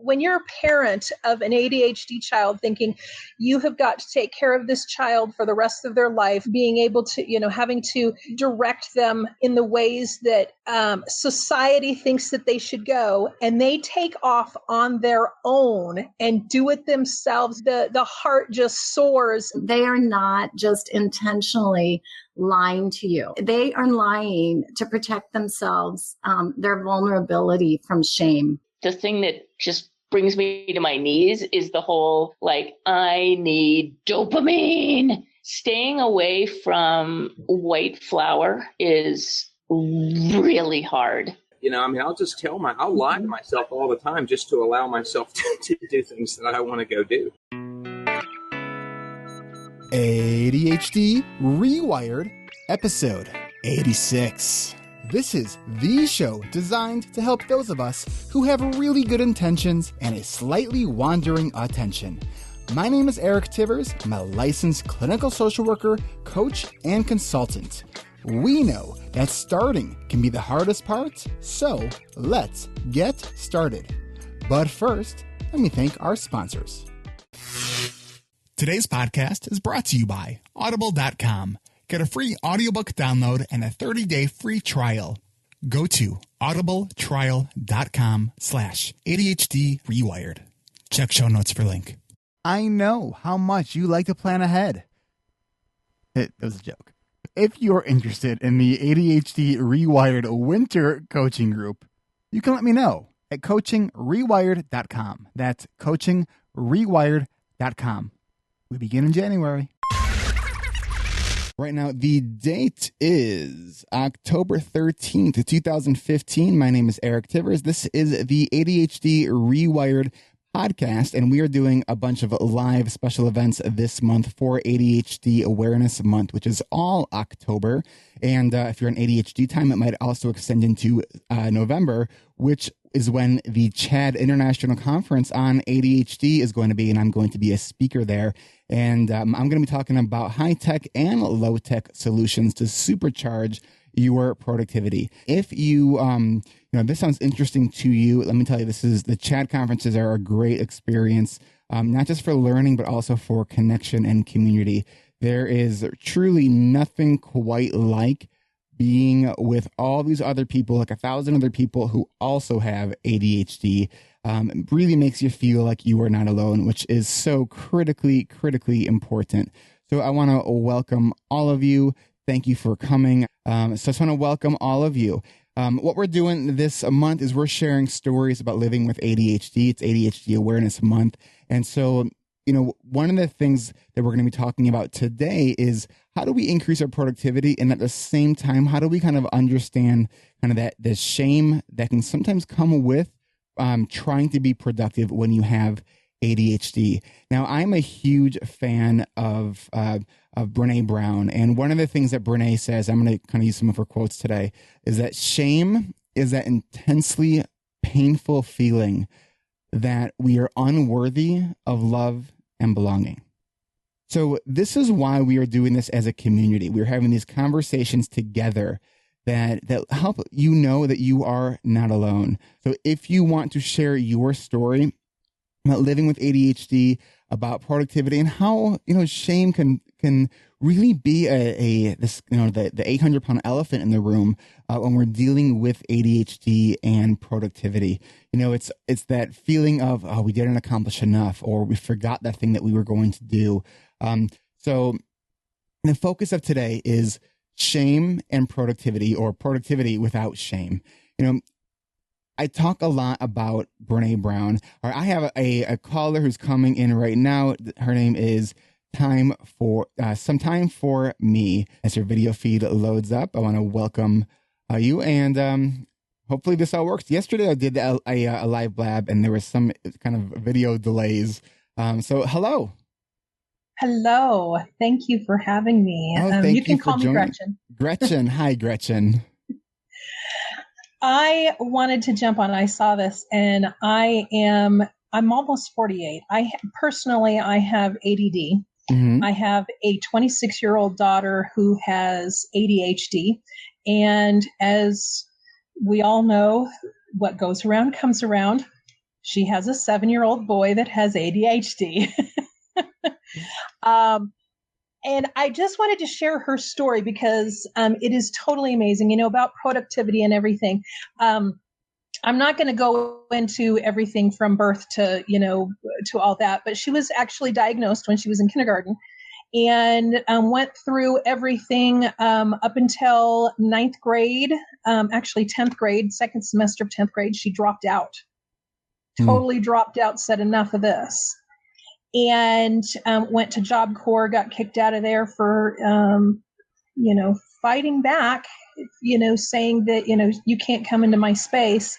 when you're a parent of an ADHD child thinking you have got to take care of this child for the rest of their life, being able to, having to direct them in the ways that society thinks that they should go, and they take off on their own and do it themselves, the heart just soars. They are not just intentionally lying to you. They are lying to protect themselves, their vulnerability from shame. The thing that just brings me to my knees is the whole, I need dopamine. Staying away from white flour is really hard. I'll just I'll lie to myself all the time just to allow myself to do things that I want to go do. ADHD Rewired, episode 86. This is the show designed to help those of us who have really good intentions and a slightly wandering attention. My name is Eric Tivers. I'm a licensed clinical social worker, coach, and consultant. We know that starting can be the hardest part, so let's get started. But first, let me thank our sponsors. Today's podcast is brought to you by Audible.com. Get a free audiobook download and a 30-day free trial. Go to audibletrial.com/ADHD Rewired. Check show notes for link. I know how much you like to plan ahead. It was a joke. If you're interested in the ADHD Rewired Winter Coaching Group, you can let me know at coachingrewired.com. That's coachingrewired.com. We begin in January. Right now, the date is October 13th, 2015. My name is Eric Tivers. This is the ADHD Rewired podcast, and we are doing a bunch of live special events this month for ADHD Awareness Month, which is all October. And if you're on ADHD time, it might also extend into November, which is when the CHAD International Conference on ADHD is going to be, and I'm going to be a speaker there. And I'm going to be talking about high-tech and low-tech solutions to supercharge your productivity. If you, this sounds interesting to you, let me tell you, the CHAD conferences are a great experience, not just for learning, but also for connection and community. There is truly nothing quite like being with all these other people, like 1,000 other people who also have ADHD. It really makes you feel like you are not alone, which is so critically important. So I want to welcome all of you. Thank you for coming. So I just want to welcome all of you. What we're doing this month is we're sharing stories about living with ADHD. It's ADHD Awareness Month. And so, one of the things that we're going to be talking about today is how do we increase our productivity? And at the same time, how do we kind of understand kind of that the shame that can sometimes come with trying to be productive when you have ADHD. Now, I'm a huge fan of Brené Brown. And one of the things that Brené says, I'm going to kind of use some of her quotes today, is that shame is that intensely painful feeling that we are unworthy of love and belonging. So this is why we are doing this as a community. We're having these conversations together that help you know that you are not alone. So if you want to share your story about living with ADHD, about productivity, and how shame can really be the 800-pound elephant in the room when we're dealing with ADHD and productivity. It's that feeling of we didn't accomplish enough, or we forgot that thing that we were going to do. So the focus of today is shame and productivity, or productivity without shame. I talk a lot about Brené Brown. Or I have a caller who's coming in right now. Her name is Some Time For Me. As your video feed loads up, I want to welcome you, and hopefully this all works. Yesterday I did a live blab, and there was some kind of video delays. So hello. Hello. Thank you for having me. You can call me Gretchen. Gretchen. Hi, Gretchen. I wanted to jump on. I saw this, and I'm almost 48. I have ADD. Mm-hmm. I have a 26-year-old daughter who has ADHD. And as we all know, what goes around comes around. She has a 7-year-old boy that has ADHD. And I just wanted to share her story because it is totally amazing, about productivity and everything. I'm not going to go into everything from birth to, to all that, but she was actually diagnosed when she was in kindergarten and went through everything up until 9th grade, actually 10th grade, second semester of 10th grade. She dropped out, totally dropped out, said enough of this. And went to Job Corps, got kicked out of there for, fighting back, saying that, you can't come into my space.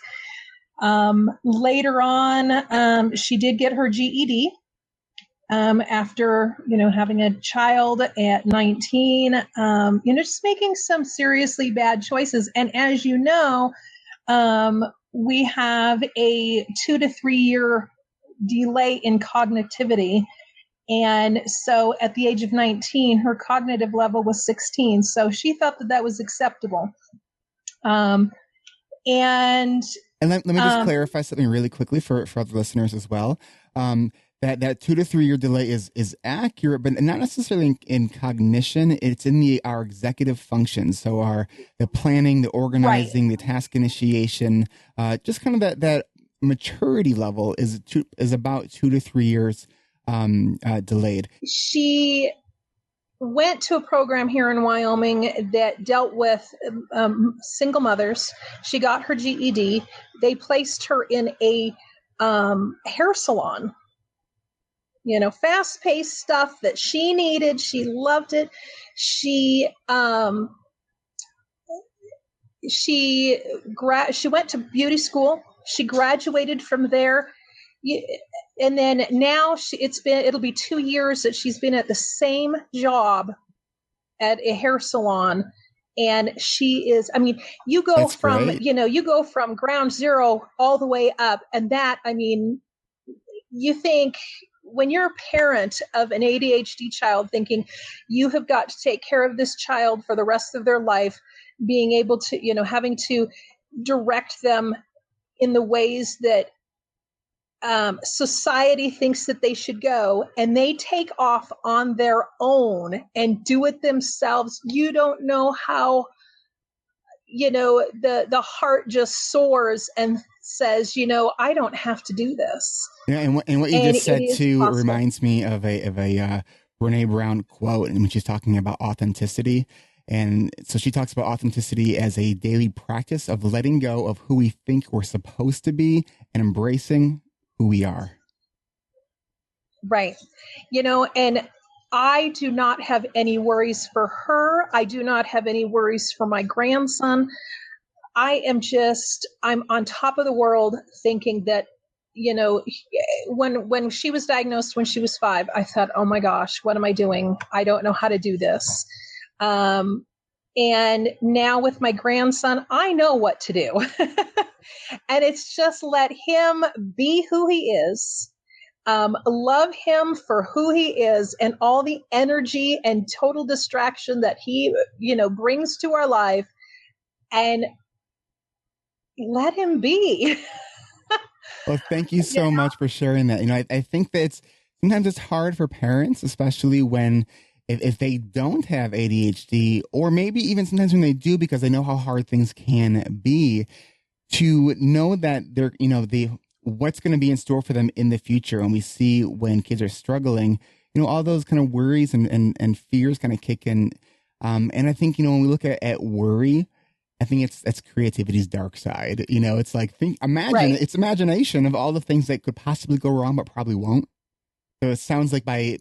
Later on, she did get her GED after, having a child at 19, just making some seriously bad choices. And as you know, we have a 2 to 3 year delay in cognitivity. And so at the age of 19, her cognitive level was 16. So she thought that was acceptable. And let me just clarify something really quickly for other listeners as well. That 2 to 3 year delay is accurate, but not necessarily in cognition. It's in our executive functions. So the planning, the organizing, the task initiation, just kind of that maturity level is about 2 to 3 years delayed. She went to a program here in Wyoming that dealt with single mothers. She got her GED. They placed her in a hair salon. Fast-paced stuff that she needed. She loved it. She went to beauty school. She graduated from there, and then now it'll be 2 years that she's been at the same job at a hair salon, and she is. I mean, you go That's from great. You go from ground zero all the way up, and that, I mean, you think when you're a parent of an ADHD child, thinking you have got to take care of this child for the rest of their life, being able to, having to direct them in the ways that society thinks that they should go, and they take off on their own and do it themselves. You don't know how, the heart just soars and says, I don't have to do this. Yeah, and what you just said too reminds me of a Brene Brown quote, and when she's talking about authenticity. And so she talks about authenticity as a daily practice of letting go of who we think we're supposed to be and embracing who we are. Right. And I do not have any worries for her. I do not have any worries for my grandson. I'm on top of the world thinking that, when she was diagnosed when she was 5, I thought, oh my gosh, what am I doing? I don't know how to do this. And now with my grandson, I know what to do. And it's just let him be who he is. Love him for who he is and all the energy and total distraction that he, brings to our life, and let him be. Well, thank you so much for sharing that. I think that sometimes it's hard for parents, especially when if they don't have ADHD, or maybe even sometimes when they do, because they know how hard things can be, to know that they're, what's going to be in store for them in the future. And we see when kids are struggling, all those kind of worries and fears kind of kick in. And I think, when we look at worry, I think that's creativity's dark side. It's like, it's imagination of all the things that could possibly go wrong, but probably won't. So it sounds like by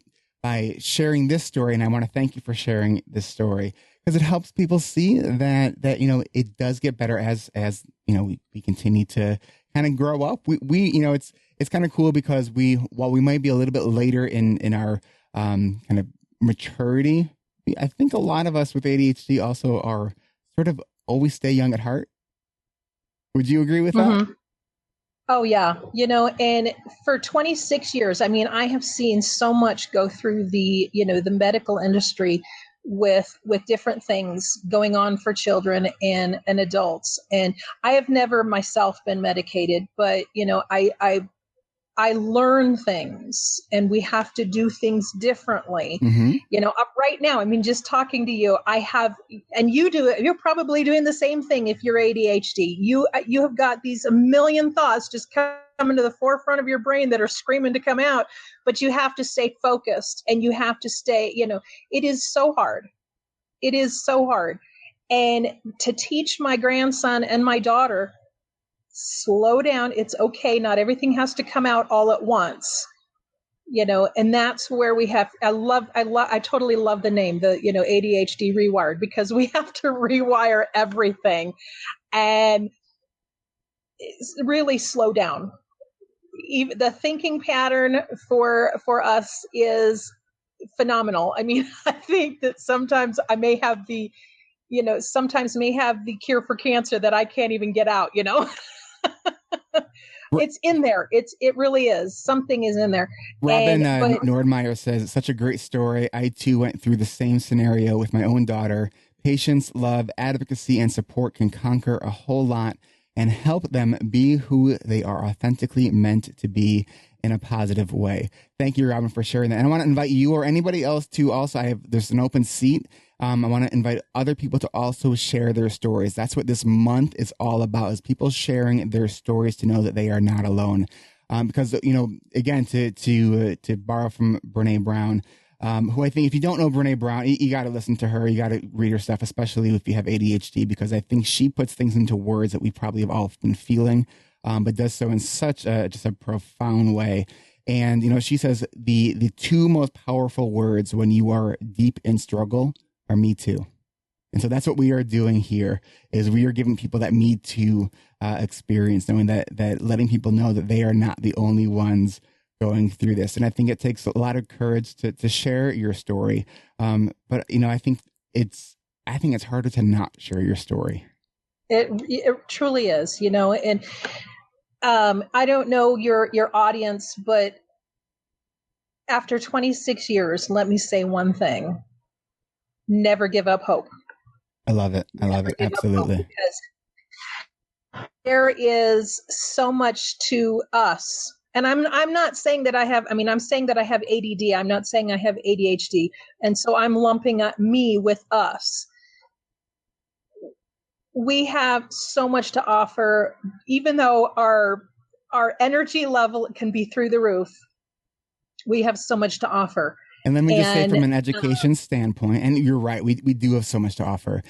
sharing this story, and I want to thank you for sharing this story, because it helps people see that it does get better as we continue to kind of grow up. We it's kind of cool because while we might be a little bit later in our kind of maturity, I think a lot of us with ADHD also are sort of always stay young at heart. Would you agree with that? Mm-hmm. Oh, yeah. And for 26 years, I mean, I have seen so much go through the medical industry with different things going on for children and adults. And I have never myself been medicated, but, I I learn things and we have to do things differently. Right now, I mean, just talking to you, I have, and you do it, you're probably doing the same thing if you're ADHD. You have got these a million thoughts just coming to the forefront of your brain that are screaming to come out, but you have to stay focused and you have to stay, it is so hard. It is so hard. And to teach my grandson and my daughter, slow down. It's okay. Not everything has to come out all at once, and that's where we have, I totally love the name, the, ADHD Rewired, because we have to rewire everything and really slow down. Even the thinking pattern for us is phenomenal. I mean, I think that sometimes I may have the cure for cancer that I can't even get out, It's in there. It really is. Something is in there. Robin Nordmeyer says, it's such a great story. I too went through the same scenario with my own daughter. Patience, love, advocacy, and support can conquer a whole lot and help them be who they are authentically meant to be in a positive way. Thank you, Robin, for sharing that. And I want to invite you or anybody else to also, there's an open seat. I want to invite other people to also share their stories. That's what this month is all about, is people sharing their stories to know that they are not alone. Because, again, to borrow from Brene Brown, who I think, if you don't know Brene Brown, you got to listen to her. You got to read her stuff, especially if you have ADHD, because I think she puts things into words that we probably have all been feeling, but does so in such just a profound way. And, she says the two most powerful words when you are deep in struggle are me too. And so that's what we are doing here, is we are giving people that me too experience, knowing that letting people know that they are not the only ones going through this. And I think it takes a lot of courage to share your story. But I think it's harder to not share your story. It truly is, and I don't know your audience, but after 26 years, let me say one thing: never give up hope. I love it. I love it. Absolutely. Because there is so much to us. And I'm not saying that I'm saying that I have ADD. I'm not saying I have ADHD. And so I'm lumping up me with us. We have so much to offer, even though our energy level can be through the roof. We have so much to offer. And let me just say, from an education standpoint, and you're right, we do have so much to offer.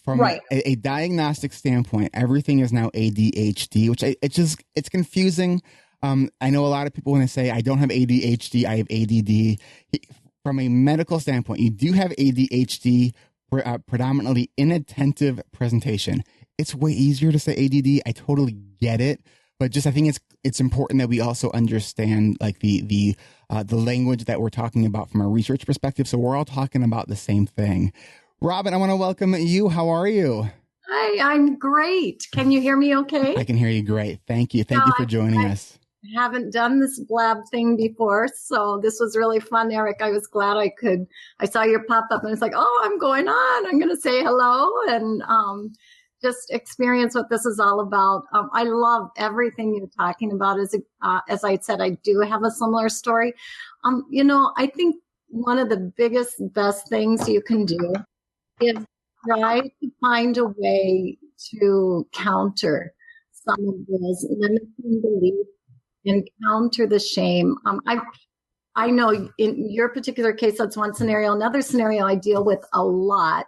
From a diagnostic standpoint, everything is now ADHD, which it's confusing. I know a lot of people, when they say I don't have ADHD, I have ADD. From a medical standpoint, you do have ADHD, predominantly inattentive presentation. It's way easier to say ADD. I totally get it. But I think it's important that we also understand like the language that we're talking about from a research perspective. So we're all talking about the same thing. Robin, I want to welcome you. How are you? Hi, I'm great. Can you hear me okay? I can hear you great. Thank you. Thank you for joining us. I haven't done this blab thing before, so this was really fun, Eric. I was glad I saw your pop up and it's like, oh, I'm going on. I'm going to say hello and just experience what this is all about. I love everything you're talking about. As I said, I do have a similar story. I think one of the best things you can do is try to find a way to counter some of those limiting beliefs and counter the shame. I know in your particular case, that's one scenario. Another scenario I deal with a lot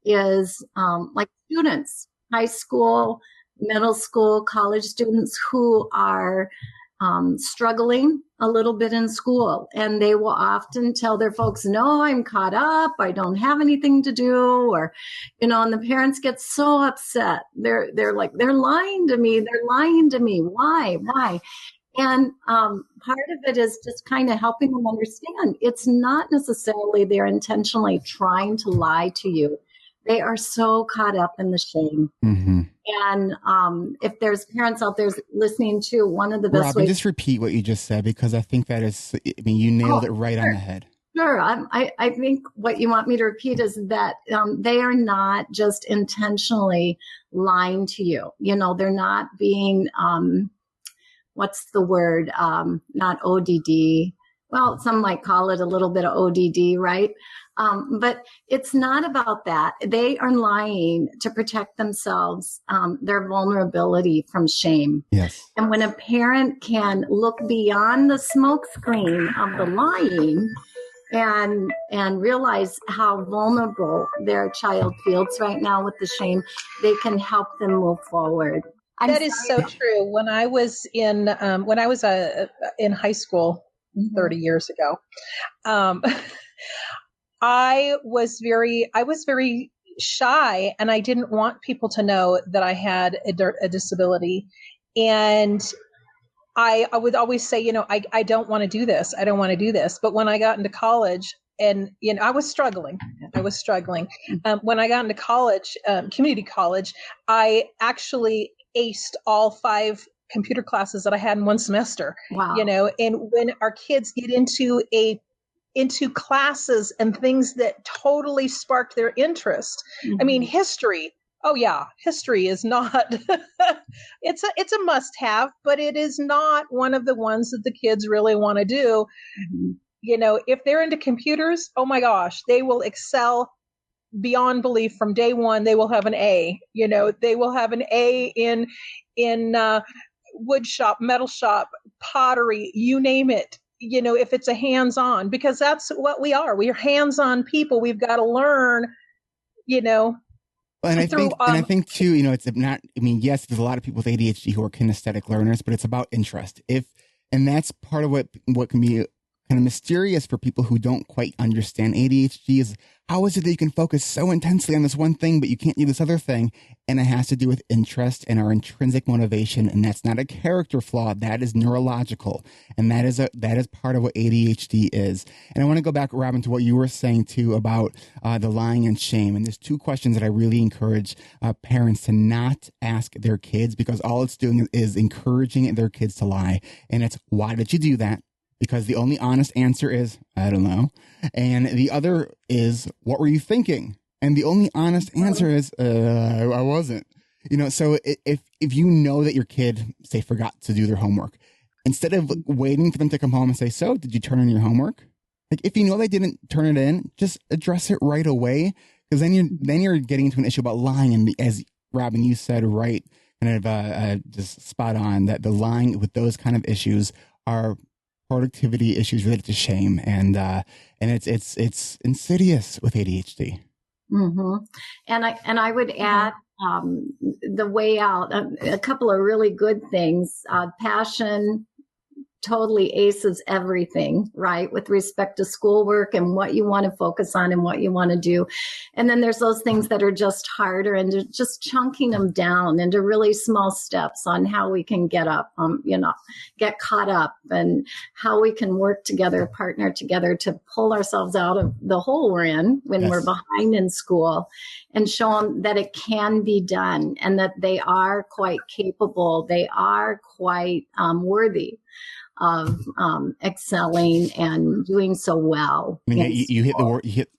is like students, high school, middle school, college students who are struggling a little bit in school. And they will often tell their folks, no, I'm caught up. I don't have anything to do. Or, and the parents get so upset. They're like, they're lying to me. They're lying to me. Why? And part of it is just kind of helping them understand it's not necessarily they're intentionally trying to lie to you. They are so caught up in the shame. Mm-hmm. And if there's parents out there listening to, one of the best ways. Just repeat what you just said, because I think that is, you nailed it right on the head. Sure. I think what you want me to repeat is that they are not just intentionally lying to you. They're not being what's the word? Not ODD. Well, some might call it a little bit of ODD, right? But it's not about that. They are lying to protect themselves, their vulnerability from shame. Yes. And when a parent can look beyond the smoke screen of the lying and realize how vulnerable their child feels right now with the shame, they can help them move forward. That is so true. When I was in high school 30 years ago, I was very shy, and I didn't want people to know that I had a disability. And I would always say, I don't want to do this. I don't want to do this. But when I got into college, and I was struggling. When I got into college, community college, I actually aced all 5 computer classes that I had in one semester. Wow. And when our kids get into classes and things that totally sparked their interest. Mm-hmm. I mean, history. Oh yeah, history is not. it's a must-have, but it is not one of the ones that the kids really want to do. Mm-hmm. If they're into computers, oh my gosh, they will excel beyond belief from day one. They will have an A. They will have an A in wood shop, metal shop, pottery, you name it. If it's a hands-on, because that's what we are. We are hands-on people. We've got to learn, And I think too, it's not, yes, there's a lot of people with ADHD who are kinesthetic learners, but it's about interest. And that's part of what can be kind of mysterious for people who don't quite understand ADHD is how is it that you can focus so intensely on this one thing, but you can't do this other thing? And it has to do with interest and our intrinsic motivation. And that's not a character flaw. That is neurological. And that is part of what ADHD is. And I want to go back, Robin, to what you were saying too about the lying and shame. And there's 2 questions that I really encourage parents to not ask their kids, because all it's doing is encouraging their kids to lie. And it's, why did you do that? Because the only honest answer is, I don't know. And the other is, what were you thinking? And the only honest answer is, I wasn't. So if you know that your kid, say, forgot to do their homework, instead of waiting for them to come home and say, so did you turn in your homework? Like, if you know they didn't turn it in, just address it right away. Because then you're getting into an issue about lying. And as Robin, you said, right, kind of just spot on, that the lying with those kind of issues are productivity issues related to shame, and it's insidious with ADHD. Mm-hmm. And I would add the way out, a couple of really good things. Passion totally aces everything, right, with respect to schoolwork and what you want to focus on and what you want to do. And then there's those things that are just harder, and just chunking them down into really small steps on how we can get caught up, and how we can work together, partner together to pull ourselves out of the hole we're in when we're behind in school, and show them that it can be done and that they are quite capable. They are quite worthy of excelling and doing so well. You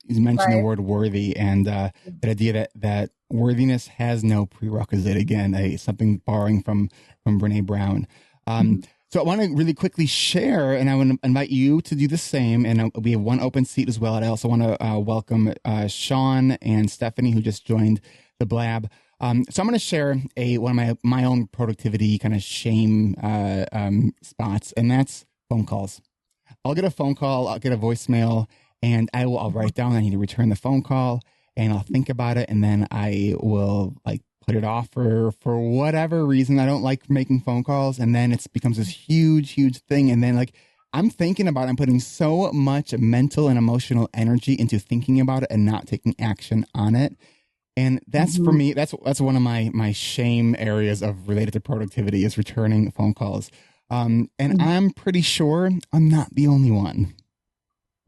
mentioned the word worthy, and that idea that worthiness has no prerequisite. Again, something borrowing from Brene Brown. So I want to really quickly share, and I want to invite you to do the same. And we have one open seat as well. And I also want to welcome Sean and Stephanie, who just joined the Blab. So I'm going to share one of my own productivity kind of shame spots, and that's phone calls. I'll get a phone call, I'll get a voicemail, and I'll write down I need to return the phone call, and I'll think about it, and then I will put it off for whatever reason. I don't like making phone calls, and then it becomes this huge thing, and then I'm thinking about it. I'm putting so much mental and emotional energy into thinking about it and not taking action on it. And that's for me, that's one of my shame areas of related to productivity is returning phone calls. And I'm pretty sure I'm not the only one.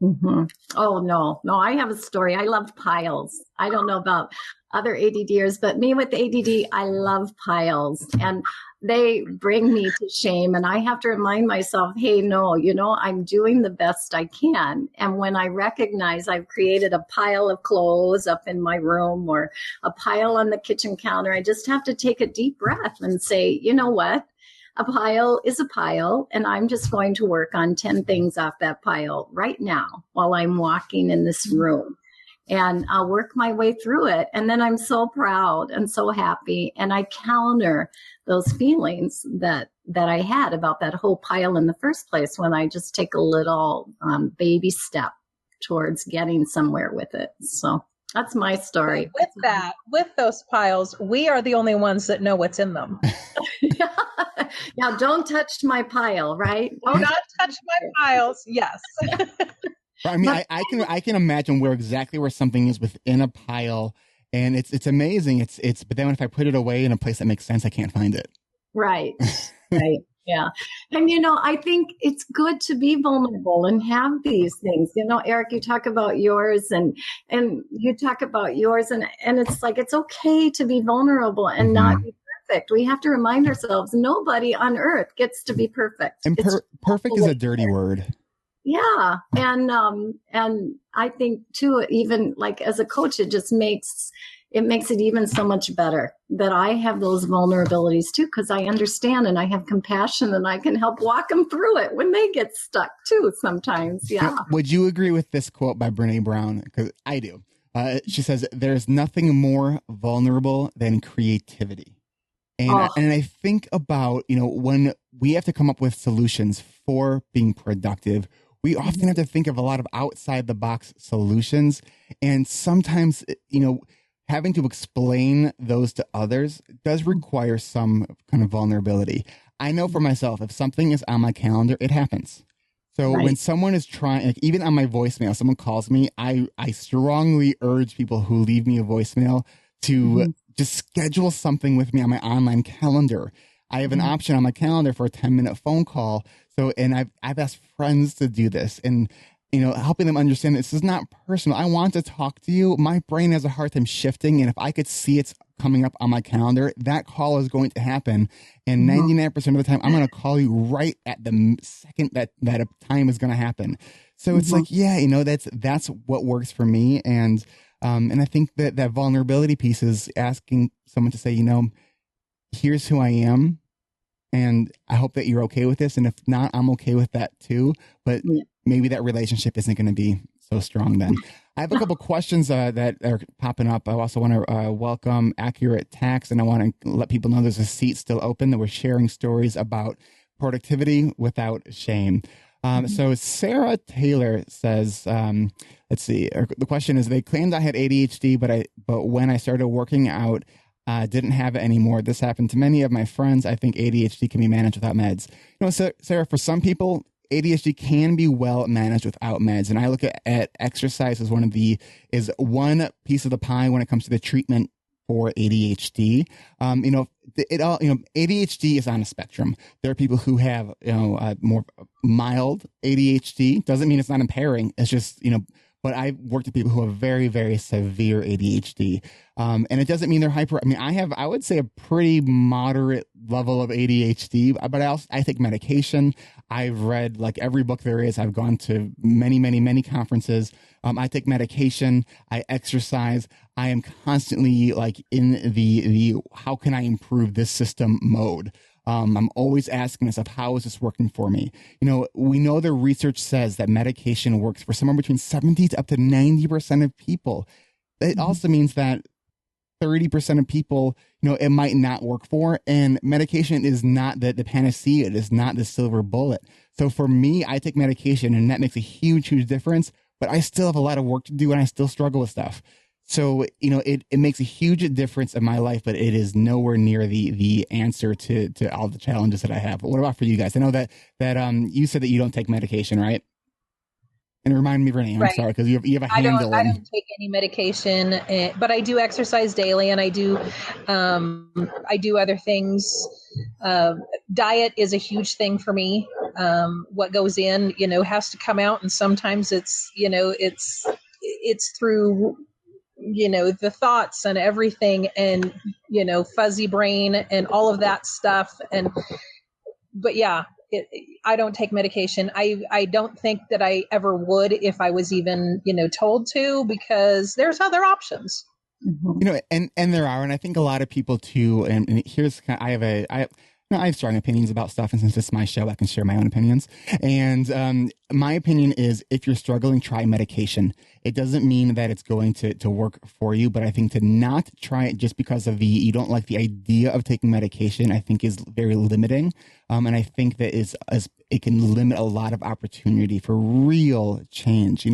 Mm-hmm. Oh, no, I have a story. I love piles. I don't know about other ADDers, but me with ADD, I love piles, and they bring me to shame. And I have to remind myself, hey, no, I'm doing the best I can. And when I recognize I've created a pile of clothes up in my room or a pile on the kitchen counter, I just have to take a deep breath and say, you know what? a pile is a pile, and I'm just going to work on 10 things off that pile right now while I'm walking in this room. And I'll work my way through it. And then I'm so proud and so happy. And I counter those feelings that I had about that whole pile in the first place when I just take a little baby step towards getting somewhere with it. So that's my story. With those piles, we are the only ones that know what's in them. Yeah, don't touch my pile, right? Do not touch my piles. Yes. I mean, I can imagine where something is within a pile, and it's amazing. But then if I put it away in a place that makes sense, I can't find it. Right. Right. Yeah. And, I think it's good to be vulnerable and have these things. Eric, you talk about yours and you talk about yours and it's like, it's okay to be vulnerable and not be perfect. We have to remind ourselves nobody on earth gets to be perfect. And perfect is a dirty word. Yeah. And I think too, even like as a coach, it makes it even so much better that I have those vulnerabilities too, because I understand and I have compassion and I can help walk them through it when they get stuck too sometimes. Yeah. Would you agree with this quote by Brene Brown? Because I do. She says, "There's nothing more vulnerable than creativity." And I think about, when we have to come up with solutions for being productive, we often have to think of a lot of outside the box solutions. And sometimes, having to explain those to others does require some kind of vulnerability. I know for myself, if something is on my calendar, it happens. So when someone is trying, like even on my voicemail, someone calls me, I strongly urge people who leave me a voicemail to just schedule something with me on my online calendar. I have an option on my calendar for a 10-minute phone call. So, and I've asked friends to do this and, helping them understand this is not personal. I want to talk to you. My brain has a hard time shifting. And if I could see it's coming up on my calendar, that call is going to happen. And 99% of the time, I'm going to call you right at the second that a time is going to happen. So it's like, that's what works for me. And I think that vulnerability piece is asking someone to say, here's who I am. And I hope that you're okay with this. And if not, I'm okay with that too. But maybe that relationship isn't going to be so strong then. I have a couple questions that are popping up. I also want to welcome Accurate Tax, and I want to let people know there's a seat still open that we're sharing stories about productivity without shame. So Sarah Taylor says, let's see, the question is, they claimed I had ADHD, but when I started working out, didn't have it anymore. This happened to many of my friends. I think ADHD can be managed without meds. So, Sarah, for some people, ADHD can be well managed without meds. And I look at exercise as one piece of the pie when it comes to the treatment for ADHD. ADHD is on a spectrum. There are people who have, more mild ADHD. Doesn't mean it's not impairing. It's just, but I've worked with people who have very, very severe ADHD. And it doesn't mean they're hyper. I mean, I would say a pretty moderate level of ADHD, but I take medication. I've read like every book there is. I've gone to many, many, many conferences. I take medication. I exercise. I am constantly like in the how can I improve this system mode. I'm always asking myself, how is this working for me? We know the research says that medication works for somewhere between 70 to up to 90% of people. It also means that 30% of people, it might not work for. And medication is not the panacea. It is not the silver bullet. So for me, I take medication and that makes a huge, huge difference. But I still have a lot of work to do and I still struggle with stuff. So, it makes a huge difference in my life, but it is nowhere near the answer to all the challenges that I have. But what about for you guys? I know that you said that you don't take medication, right? And remind me, Renee, I'm sorry, because you have a handle. I don't take any medication, but I do exercise daily, and I do other things. Diet is a huge thing for me. What goes in, has to come out, and sometimes it's through the thoughts and everything and, fuzzy brain and all of that stuff. But yeah, I don't take medication. I don't think that I ever would if I was even, told to, because there's other options. And there are, and I think a lot of people too, and here's, I Now, I have strong opinions about stuff, and since it's my show, I can share my own opinions. And my opinion is, if you're struggling, try medication. It doesn't mean that it's going to work for you, but I think to not try it just because of you don't like the idea of taking medication, I think is very limiting. And I think that it can limit a lot of opportunity for real change.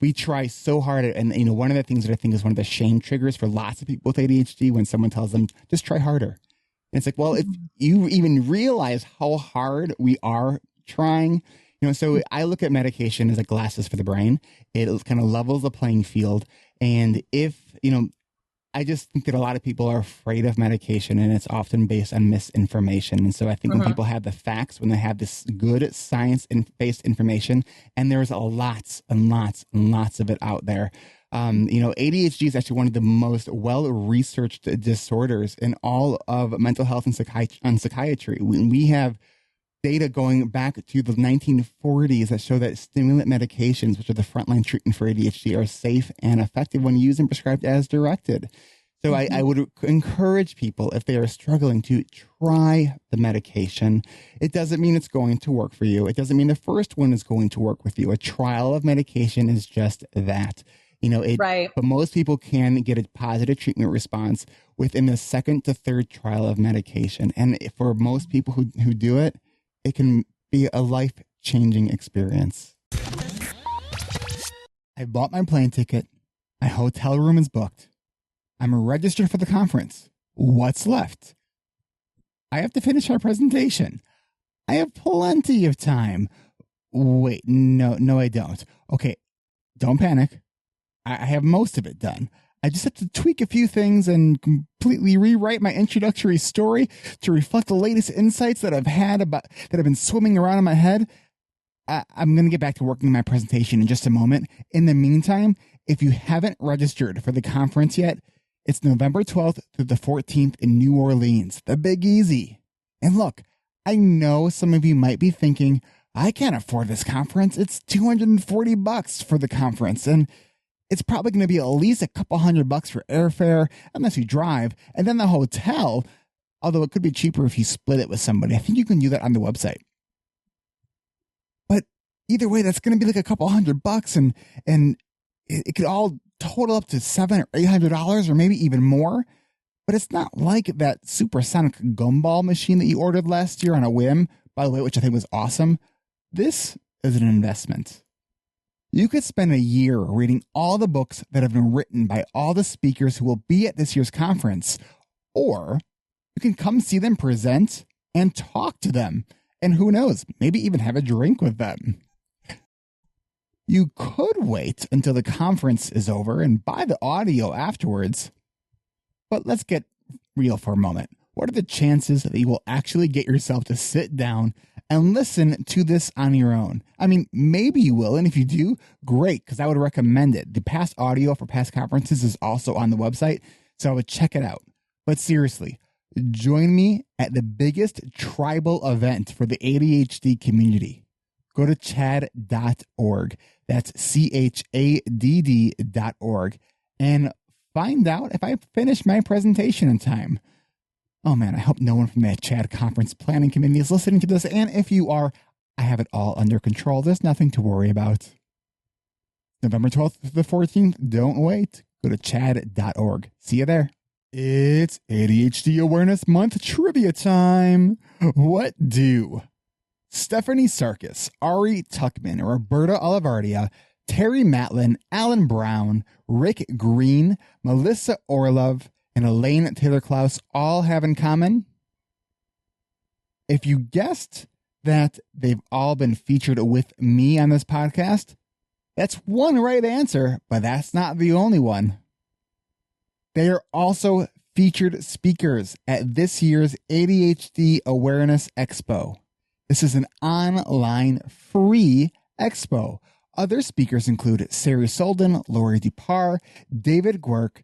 We try so hard, and one of the things that I think is one of the shame triggers for lots of people with ADHD, when someone tells them, just try harder. And it's like, well, if you even realize how hard we are trying, so I look at medication as like glasses for the brain. It kind of levels the playing field. And if, I just think that a lot of people are afraid of medication, and it's often based on misinformation. And so I think when people have the facts, when they have this good science-based information, and there's lots and lots and lots of it out there. ADHD is actually one of the most well-researched disorders in all of mental health and psychiatry. We have data going back to the 1940s that show that stimulant medications, which are the frontline treatment for ADHD, are safe and effective when used and prescribed as directed. So I would encourage people, if they are struggling, to try the medication. It doesn't mean it's going to work for you. It doesn't mean the first one is going to work with you. A trial of medication is just that. Right. But most people can get a positive treatment response within the second to third trial of medication. And for most people who do it, it can be a life-changing experience. I bought my plane ticket. My hotel room is booked. I'm registered for the conference. What's left? I have to finish my presentation. I have plenty of time. Wait, no, I don't. Okay, don't panic. I have most of it done. I just have to tweak a few things and completely rewrite my introductory story to reflect the latest insights that I've been swimming around in my head. I'm going to get back to working on my presentation in just a moment. In the meantime, if you haven't registered for the conference yet, it's November 12th through the 14th in New Orleans, the Big Easy. And look, I know some of you might be thinking, I can't afford this conference. It's $240 for the conference, and it's probably going to be at least a couple $100 for airfare, unless you drive, and then the hotel, although it could be cheaper if you split it with somebody. I think you can do that on the website. But either way, that's going to be like a couple $100, and it could all total up to $700 or $800, or maybe even more. But it's not like that supersonic gumball machine that you ordered last year on a whim, by the way, which I think was awesome. This is an investment. You could spend a year reading all the books that have been written by all the speakers who will be at this year's conference, or you can come see them present and talk to them, and who knows, maybe even have a drink with them. You could wait until the conference is over and buy the audio afterwards, but let's get real for a moment. What are the chances that you will actually get yourself to sit down and listen to this on your own? I mean, maybe you will, and if you do, great, because I would recommend it. The past audio for past conferences is also on the website, so I would check it out. But seriously, join me at the biggest tribal event for the ADHD community. Go to chadd.org. That's CHADD.org, and find out if I finished my presentation in time. Oh man, I hope no one from that CHAD conference planning committee is listening to this, and if you are, I have it all under control. There's nothing to worry about. November 12th to the 14th, don't wait. Go to chadd.org. See you there. It's ADHD Awareness Month trivia time. What do Stephanie Sarkis, Ari Tuckman, Roberta Olivardia, Terry Matlin, Alan Brown, Rick Green, Melissa Orlov, and Elaine Taylor-Klaus all have in common? If you guessed that they've all been featured with me on this podcast, that's one right answer, but that's not the only one. They are also featured speakers at this year's ADHD Awareness Expo. This is an online free expo. Other speakers include Sari Solden, Lori DePar, David Gwerk,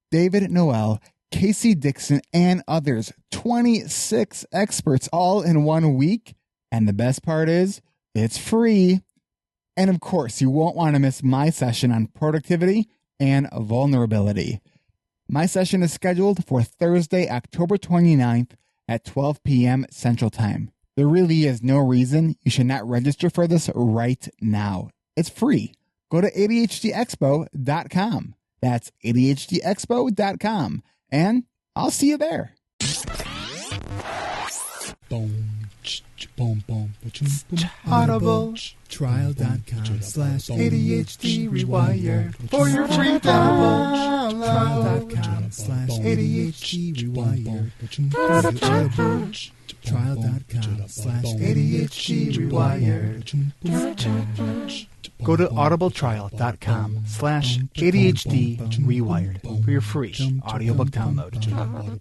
David Noel, Casey Dixon, and others. 26 experts all in 1 week. And the best part is, it's free. And of course, you won't want to miss my session on productivity and vulnerability. My session is scheduled for Thursday, October 29th at 12 p.m. Central Time. There really is no reason you should not register for this right now. It's free. Go to ADHDexpo.com. That's ADHDexpo.com. And I'll see you there. AudibleTrial.com/ADHD Rewired for your free download. Trial.com/ADHD Rewired. Trial.com/ADHD Rewired. Go to audibletrial.com/ADHD Rewired for your free audiobook download.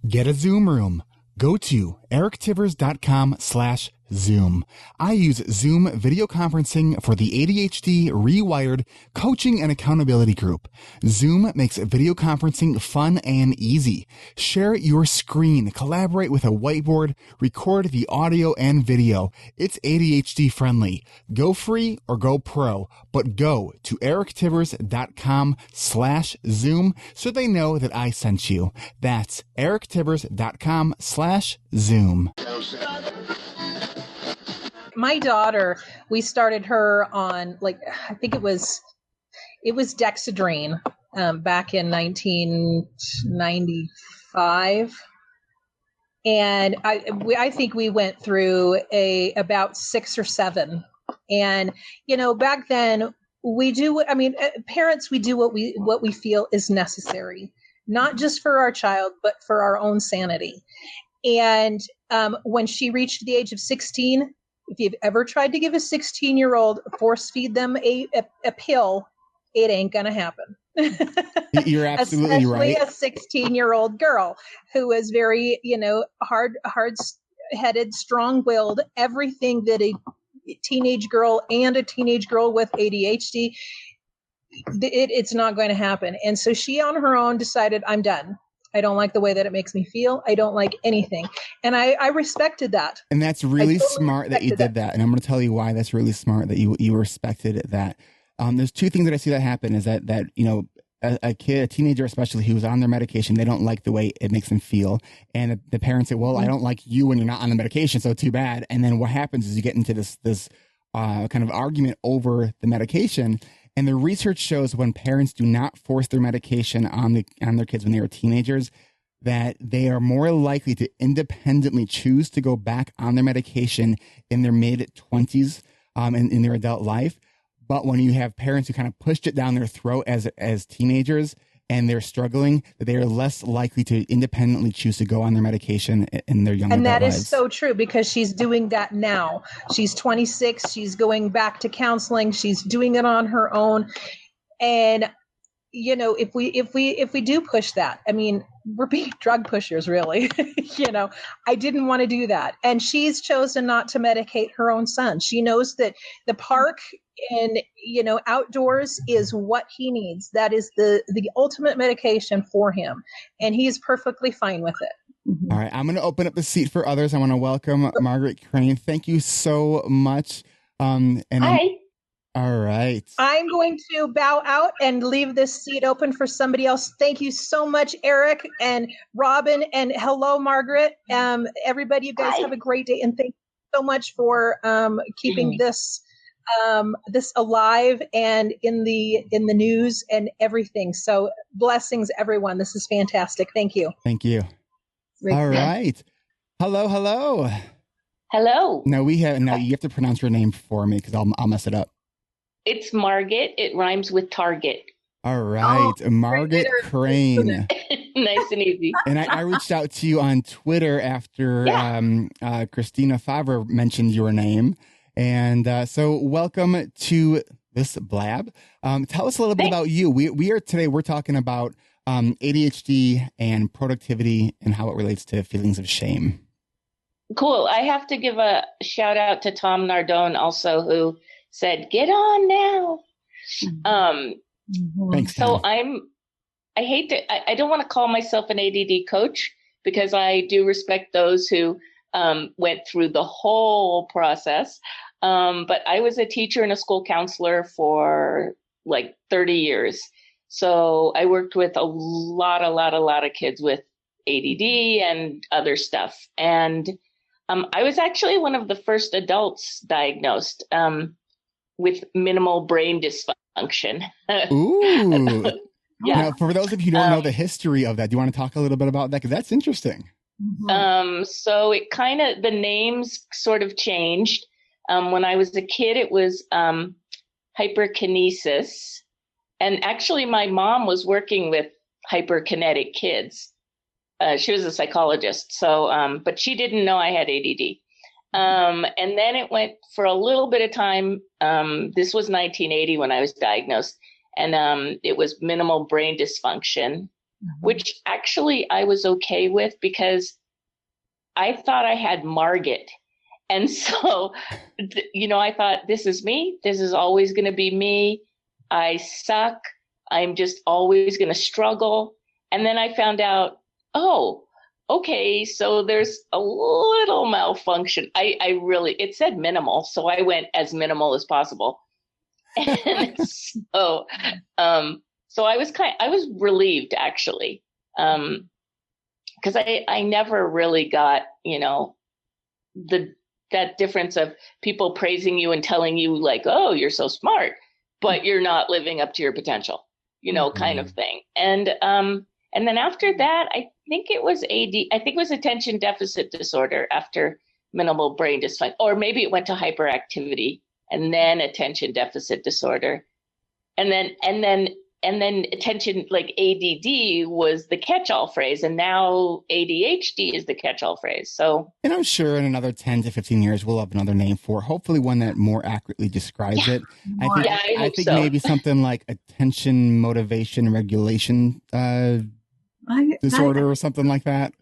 Get a Zoom room. Go to erictivers.com/Zoom. I use Zoom video conferencing for the ADHD Rewired coaching and accountability group. Zoom makes video conferencing fun and easy. Share your screen, collaborate with a whiteboard, record the audio and video. It's ADHD friendly. Go free or go pro, but go to erictivers.com/Zoom so they know that I sent you. That's erictivers.com/Zoom. My daughter, we started her on, like, I think it was Dexedrine back in 1995. And I think we went through about 6 or 7. And, back then parents, we do what we feel is necessary, not just for our child, but for our own sanity. And when she reached the age of 16, if you've ever tried to give a 16-year-old, force feed them a pill, it ain't going to happen. You're absolutely right. Especially a 16-year-old girl who is very, hard-headed, strong-willed, everything that a teenage girl with ADHD, it's not going to happen. And so she on her own decided, I'm done. I don't like the way that it makes me feel. I don't like anything. And I respected that. And that's really smart that you did that. And I'm going to tell you why that's really smart that you respected that. There's 2 things that I see that happen is that a teenager especially who's on their medication, they don't like the way it makes them feel. And the parents say, well, I don't like you when you're not on the medication, so too bad. And then what happens is you get into this kind of argument over the medication. And the research shows when parents do not force their medication on their kids when they are teenagers, that they are more likely to independently choose to go back on their medication in their mid-20s in their adult life. But when you have parents who kind of pushed it down their throat as teenagers and they're struggling, that they are less likely to independently choose to go on their medication in their young adult lives. And that is so true because she's doing that now. She's 26. She's going back to counseling. She's doing it on her own. And, if we do push that, we're being drug pushers, really. I didn't want to do that. And she's chosen not to medicate her own son. She knows that the park and, outdoors is what he needs. That is the ultimate medication for him. And he's perfectly fine with it. Mm-hmm. All right. I'm going to open up the seat for others. I want to welcome Margaret Crane. Thank you so much. Hi. All right. I'm going to bow out and leave this seat open for somebody else. Thank you so much, Eric and Robin, and hello, Margaret. Everybody, you guys have a great day, and thank you so much for keeping this alive and in the news and everything. So blessings, everyone. This is fantastic. Thank you. Thank you. All right. Hello. Now you have to pronounce your name for me because I'll mess it up. It's Margaret. It rhymes with Target. All right. Margaret Crane. Nice and easy. And I reached out to you on Twitter after Christina Favre mentioned your name. And so welcome to this blab. Tell us a little bit about you. We're talking about ADHD and productivity and how it relates to feelings of shame. Cool. I have to give a shout out to Tom Nardone also, who said, get on now. Thanks, so Tom. I don't want to call myself an ADD coach because I do respect those who went through the whole process. But I was a teacher and a school counselor for like 30 years. So I worked with a lot of kids with ADD and other stuff. And I was actually one of the first adults diagnosed with minimal brain dysfunction. Ooh. Yeah. Now, for those of you who don't know the history of that, do you want to talk a little bit about that? Because that's interesting. So it kind of, the names sort of changed. When I was a kid, it was hyperkinesis. And actually, my mom was working with hyperkinetic kids. She was a psychologist. So, but she didn't know I had ADD. And then it went for a little bit of time. This was 1980 when I was diagnosed. And it was minimal brain dysfunction, which actually I was okay with because I thought I had Margit. And so, I thought, this is me. This is always going to be me. I suck. I'm just always going to struggle. And then I found out, oh, okay, so there's a little malfunction. It said minimal, so I went as minimal as possible. And so I was relieved actually, because I never really got, that difference of people praising you and telling you like, oh, you're so smart, but you're not living up to your potential, kind of thing. And then after that, I think it was attention deficit disorder after minimal brain dysfunction, or maybe it went to hyperactivity and then attention deficit disorder. And then attention, like ADD was the catch-all phrase, and now ADHD is the catch-all phrase. So, and I'm sure in another 10 to 15 years, we'll have another name for it, hopefully one that more accurately describes it. I think maybe something like attention, motivation, regulation disorder or something like that.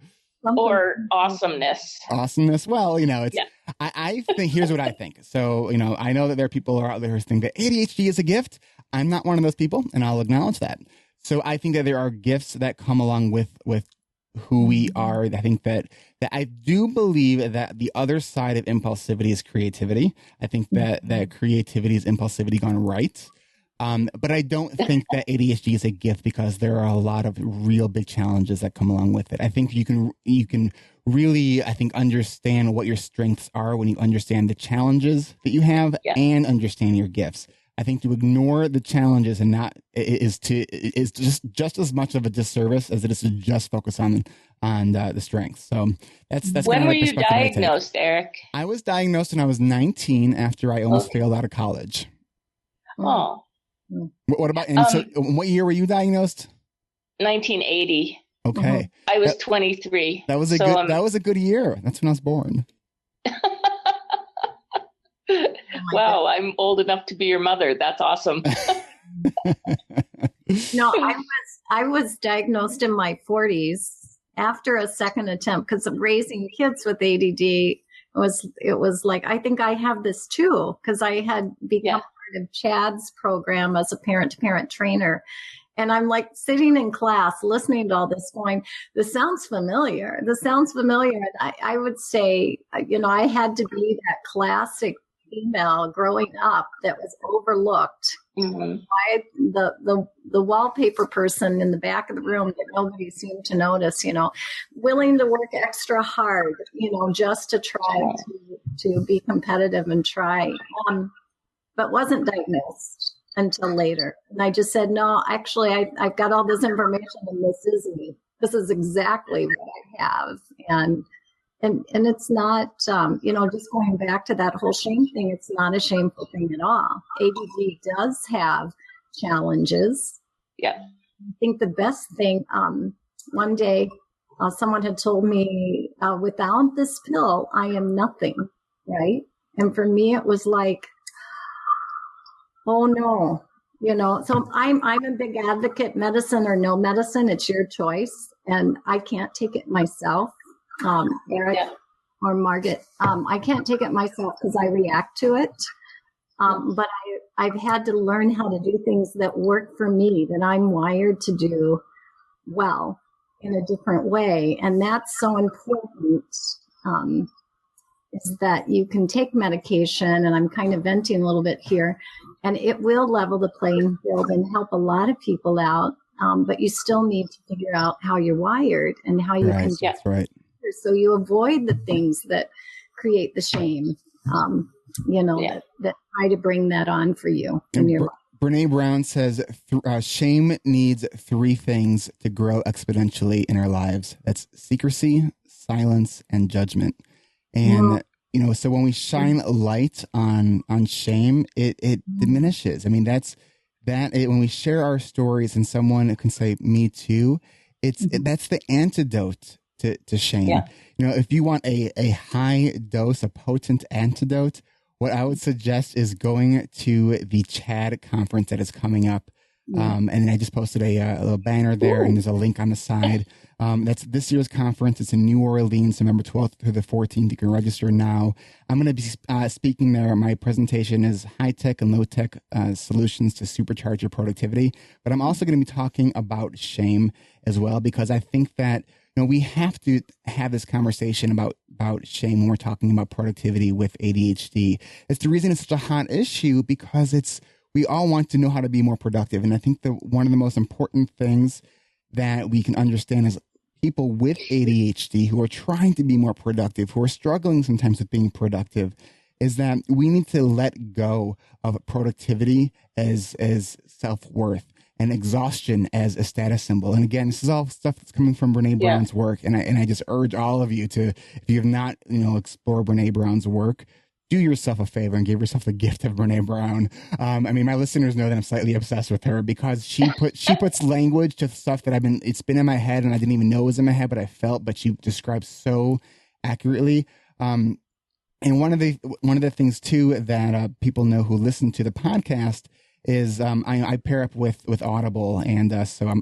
Or awesomeness. Awesomeness. Well, it's, I think, here's what I think. So, I know that there are people out there who think that ADHD is a gift. I'm not one of those people, and I'll acknowledge that. So I think that there are gifts that come along with who we are. I think that I do believe that the other side of impulsivity is creativity. I think that creativity is impulsivity gone right. But I don't think that ADHD is a gift because there are a lot of real big challenges that come along with it. I think you can really, I think, understand what your strengths are when you understand the challenges that you have and understand your gifts. I think to ignore the challenges and is just as much of a disservice as it is to just focus on the strengths. So that's when were you diagnosed, Eric? I was diagnosed when I was 19 after I almost failed out of college. Oh. What about, and so what year were you diagnosed? 1980. Okay. I was 23. That was a good year. That's when I was born. Wow, I'm old enough to be your mother. That's awesome. No, I was diagnosed in my 40s after a second attempt because of raising kids with ADD. It was like, I think I have this too, because I had become part of Chad's program as a parent-to-parent trainer. And I'm like sitting in class, listening to all this going, this sounds familiar. And I would say, I had to be that classic female growing up that was overlooked by the wallpaper person in the back of the room that nobody seemed to notice, willing to work extra hard, just to try to be competitive and try, but wasn't diagnosed until later. And I just said, no, actually, I've got all this information and this is me. This is exactly what I have. And it's not, just going back to that whole shame thing, it's not a shameful thing at all. ADD does have challenges. Yeah. I think the best thing, one day someone had told me, without this pill, I am nothing, right? And for me, it was like, oh no, so I'm a big advocate, medicine or no medicine, it's your choice. And I can't take it myself. Eric or Margaret, I can't take it myself because I react to it. But I've had to learn how to do things that work for me, that I'm wired to do well in a different way. And that's so important, is that you can take medication, and I'm kind of venting a little bit here, and it will level the playing field and help a lot of people out. but you still need to figure out how you're wired and how you can. That's right. So you avoid the things that create the shame, that try to bring that on for you in your life. Brene Brown says shame needs 3 things to grow exponentially in our lives. That's secrecy, silence, and judgment. And, so when we shine a light on shame, it diminishes. I mean, when we share our stories and someone can say, me too, that's the antidote to shame. Yeah. If you want a high dose, a potent antidote, what I would suggest is going to the CHAD conference that is coming up. And I just posted a little banner there, and there's a link on the side. That's this year's conference. It's in New Orleans, November 12th through the 14th. You can register now. I'm going to be speaking there. My presentation is high-tech and low-tech solutions to supercharge your productivity. But I'm also going to be talking about shame as well, because I think that we have to have this conversation about shame when we're talking about productivity with ADHD. It's the reason it's such a hot issue, because we all want to know how to be more productive. And I think that one of the most important things that we can understand is people with ADHD who are trying to be more productive, who are struggling sometimes with being productive, is that we need to let go of productivity as self-worth and exhaustion as a status symbol. And again, this is all stuff that's coming from Brene Brown's work. And I just urge all of you to, if you have not, explored Brene Brown's work, do yourself a favor and give yourself the gift of Brene Brown. My listeners know that I'm slightly obsessed with her, because she puts language to stuff that it's been in my head and I didn't even know it was in my head, but I felt, but she describes so accurately. And one of the things too that people know who listen to the podcast is I pair up with Audible, and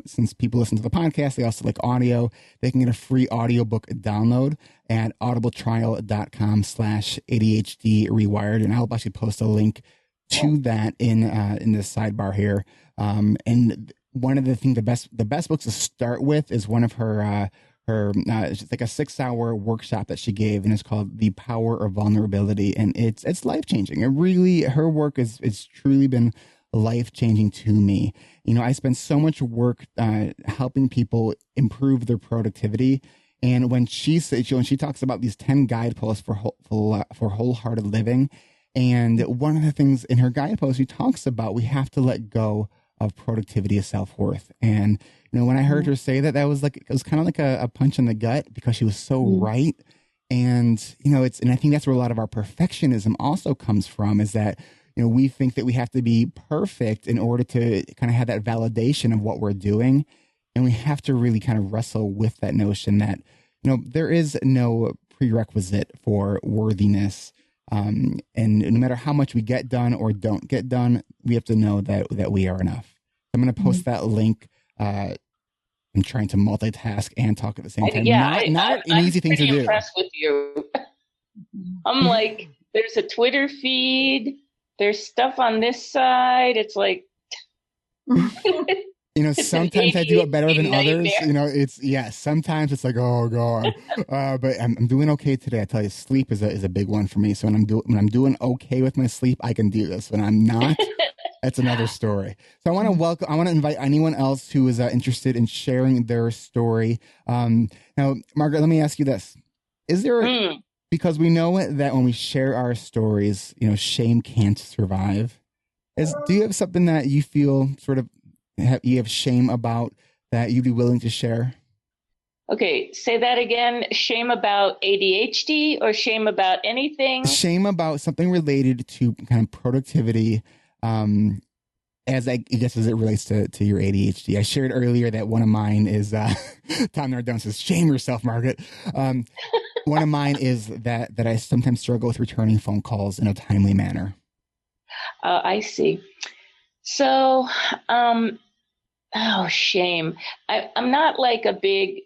since people listen to the podcast, they also like audio. They can get a free audiobook download at audibletrial.com/ADHD rewired, and I'll actually post a link to that in the sidebar here. And one of the best books to start with is one of her it's like a 6-hour workshop that she gave, and it's called The Power of Vulnerability, and it's life changing. Her work is truly been life-changing to me. I spend so much work helping people improve their productivity, and when she talks about these 10 guideposts for wholehearted living, and one of the things in her guideposts she talks about, we have to let go of productivity as self-worth. And when I heard her say that was like, it was kind of like a punch in the gut, because she was so right. And and I think that's where a lot of our perfectionism also comes from, is that we think that we have to be perfect in order to kind of have that validation of what we're doing. And we have to really kind of wrestle with that notion that, there is no prerequisite for worthiness. And no matter how much we get done or don't get done, we have to know that we are enough. I'm going to post that link. I'm trying to multitask and talk at the same time. Not an easy thing to do. I'm impressed with you. I'm like, there's a Twitter feed. There's stuff on this side. It's like, sometimes I do it better than others. Sometimes it's like, oh God. But I'm doing okay today. I tell you, sleep is a big one for me. So when I'm doing okay with my sleep, I can do this. When I'm not, that's another story. So I want to invite anyone else who is interested in sharing their story. Now, Margaret, let me ask you this: is there because we know that when we share our stories, shame can't survive. Do you have something that you feel sort of you have shame about that you'd be willing to share? Okay, say that again. Shame about ADHD or shame about anything? Shame about something related to kind of productivity, as it relates to your ADHD. I shared earlier that one of mine is Tom Nardone says, "Shame yourself, Margaret." One of mine is that I sometimes struggle with returning phone calls in a timely manner. I see. So, shame. I'm not like a big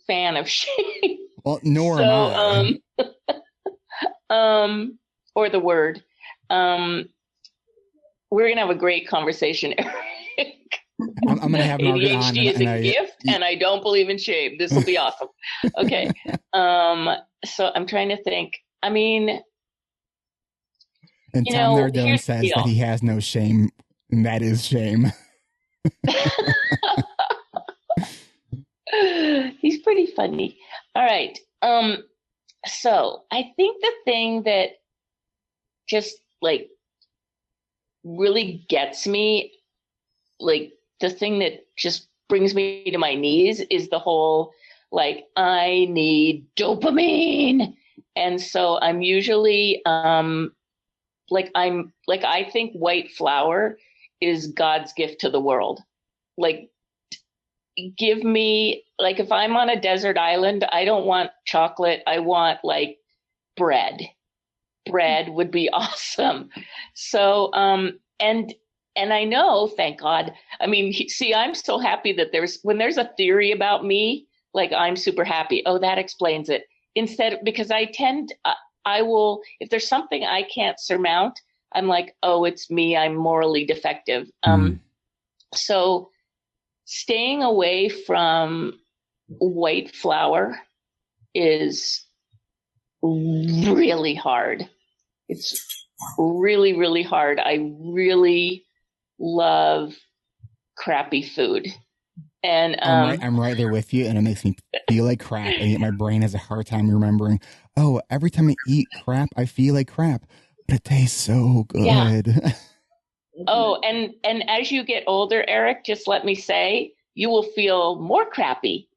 fan of shame. Well, nor am I. Or the word. We're going to have a great conversation, Eric. I'm going to have Margaret on. ADHD is a gift, and I don't believe in shame. This will be awesome. Okay. So I'm trying to think. And Tom Nardone says that he has no shame, and that is shame. He's pretty funny. All right. So I think the thing that just like really gets me, like the thing that just brings me to my knees is the whole like I need dopamine. And so I'm usually I think white flour is God's gift to the world. Like give me, like if I'm on a desert island, I don't want chocolate. I want like bread. Bread would be awesome. So and I know, thank God. I mean, see, I'm so happy that when there's a theory about me, like I'm super happy. Oh, that explains it. Instead, because I will, if there's something I can't surmount, I'm like, oh, it's me. I'm morally defective. So staying away from white flour is really hard. It's really, really hard. I really love crappy food. And I'm right there with you, and it makes me feel like crap, and yet my brain has a hard time remembering, oh, every time I eat crap, I feel like crap, but it tastes so good. Yeah. Oh, and as you get older, Eric, just let me say, you will feel more crappy.